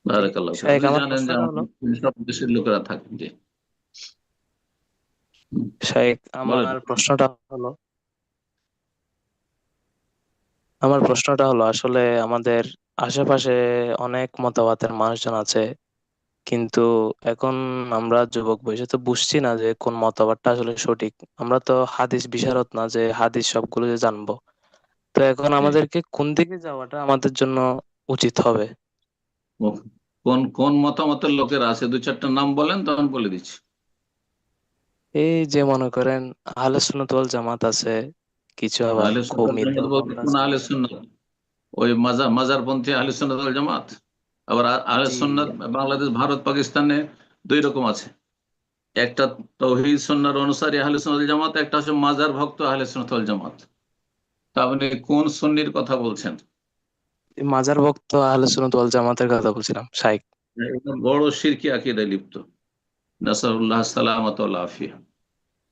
বারাকাল্লাহ ফিক।
শায়েক,
আপনি
আমার
জানেন যে
প্রশ্নটা হলো,
আমাদের সব দেশের লোকেরা থাকেন। জি,
শায়েক
বলেন।
আমার প্রশ্নটা হলো আসলে আমাদের আশেপাশে অনেক মতবাদের মানুষজন আছে, কিন্তু এখন আমরা যুবক বয়সে তো বুঝছি না যে কোন মতবাদটা আসলে সঠিক। আমরা তো হাদিস বিশারদ না যে হাদিস সবগুলো যে জানবো। তো এখন
জি।
আমাদেরকে কোন দিকে যাওয়াটা আমাদের জন্য উচিত হবে?
কোন কোন মতামতের লোকেরা আছে, 2 4টা নাম বলেন, তখন বলে দিচ্ছি।
এই যে মনে করেন আহলে সুন্নাত ওয়াল জামাত আছে, কিছু আবার
আহলে
খুব
সুন্নাত জামাত বলতে
মিথ্যাবাদী
কোন
আছে।
আহলে সুন্নাত? ওই মাজারপন্থী আহলে সুন্নাত ওয়াল জামাত? আবার আহলে
জি
সুন্নাত বাংলাদেশ ভারত পাকিস্তানে 2 রকম আছে। একটা তৌহিদ সুন্নাহর অনুসারী আহলে সুন্নাত ওয়াল জামাত, একটা হচ্ছে মাজার ভক্ত আহলে সুন্নাত ওয়াল জামাত। তা আপনি কোন সুন্নির কথা বলছেন?
মাজার ভক্ত আহলে সুন্নাত ওয়াল জামাতের কথা বলছিলাম শাইখ।
এটা বড় শিরকি আকীদায় লিপ্ত, নাসারুল্লাহ সালামাত ওয়াল আফিয়া।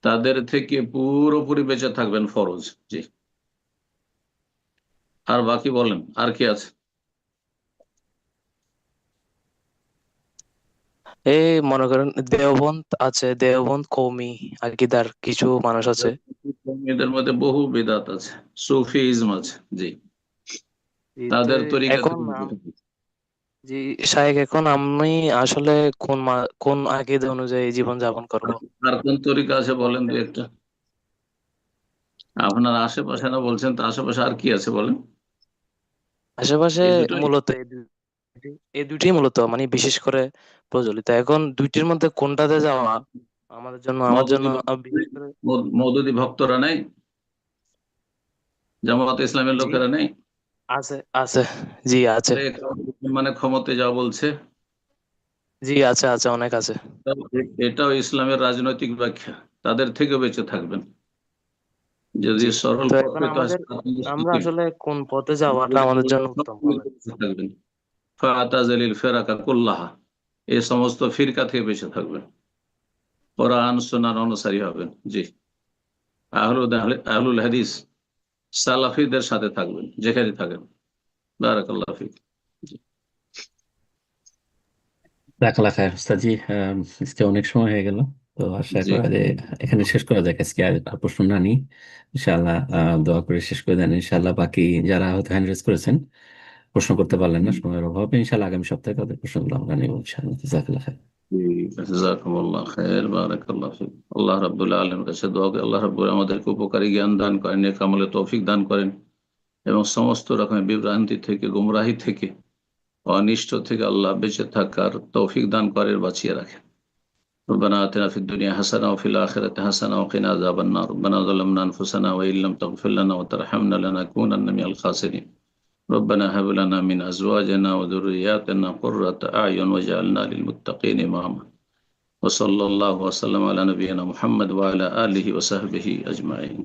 তাদের থেকে পুরোপুরি বেঁচে থাকবেন ফরজ। জি, আর বাকি বলেন আর কি আছে?
এই মনে করেন দেওবন্দ আছে, দেওবন্দ কওমি আকিদার কিছু মানুষ আছে।
এদের মধ্যে বহু বিদাত আছে, সুফিজম আছে। জি,
জি, তো
তাদের তরিকা
এখন
থেকে
জি শায়েখ, এখন আমি আসলে কোন আকিদা অনুযায়ী জীবন যাপন করব?
আর কোন তরিকা আছে বলেন দু একটা। আপনার আশেপাশে না বলছেন, তো আশেপাশে আর কি আছে বলেন?
আশেপাশে
এই দুটোই।
মূলত এই দুইটাই মূলত মানে বিশেষ করে প্রচলিত। এখন দুইটির মধ্যে কোনটাতে যাওয়া আমার জন্য বিশেষ করে
মওদুদি ভক্তরা নেই, জামাত ইসলামের
জি
লোকেরা নেই?
আছে, আছে, জি আছে,
মানে ক্ষমতায় যাওয়া বলছে।
জি আছে, আছে, অনেক আছে।
এটাও ইসলামের রাজনৈতিক ব্যাখ্যা। তাদের থেকে বেঁচে থাকবেন। যদি
জি,
সরল
তো
পথ
এখন
পেতে হয়,
আমরা আসলে কোন পথে যাওয়াটা আমাদের জন্য উত্তম হবে?
থাকবেন। ফাতাজিলিল ফিরাকা কুল্লাহা, এই সমস্ত ফিরকা থেকে বেঁচে থাকবেন, কোরআন সুন্নাহর অনুসারী হবেন। জি, আহলুল হাদিস সালাফিদের সাথে থাকবেন যেখানে থাকেন। বারাকাল্লাহু ফিক।
জাজাকাল্লাহ খায়ের উস্তাদজি। আজকে অনেক সময় হয়ে গেল, তো আশা
জি,
করা যায় এখানে শেষ করা যাক। আজকে আর প্রশ্ন না নিই, ইনশাআল্লাহ দোয়া করে শেষ করে দেন। ইনশাআল্লাহ বাকি যারা হয়তো হ্যান্ড রেজ করেছেন, প্রশ্ন করতে পারলেন না সময়ের অভাবে, ইনশাআল্লাহ আগামী সপ্তাহে তাদের প্রশ্নগুলো আমরা নেব ইনশাআল্লাহ। জাযাকাল্লাহ খায়ের।
জাযাকুমুল্লাহ খায়ের, বারাকাল্লাহু ফিক। আল্লাহ রাব্বুল আলামিনের কাছে দোয়া করি, আল্লাহ রাব্বুল আমাদেরকে উপকারী জ্ঞান দান করেন, নেক আমলে তৌফিক দান করেন, এবং সমস্ত রকমের বিভ্রান্তি থেকে, গুমরাহি থেকে, অনিষ্ট থেকে আল্লাহ বেঁচে থাকার তৌফিক দান করেন, বাঁচিয়ে রাখেন। ربنا آتنا في الدنيا حسنة وفي الآخرة حسنة وقنا عذاب النار. ربنا ظلمنا أنفسنا وإن لم تغفر لنا وترحمنا لنكونن من الخاسرين. ربنا هب لنا من أزواجنا وذرياتنا قرة أعين واجعلنا للمتقين إماما. وصلى الله وسلم على نبينا محمد وعلى آله وصحبه أجمعين.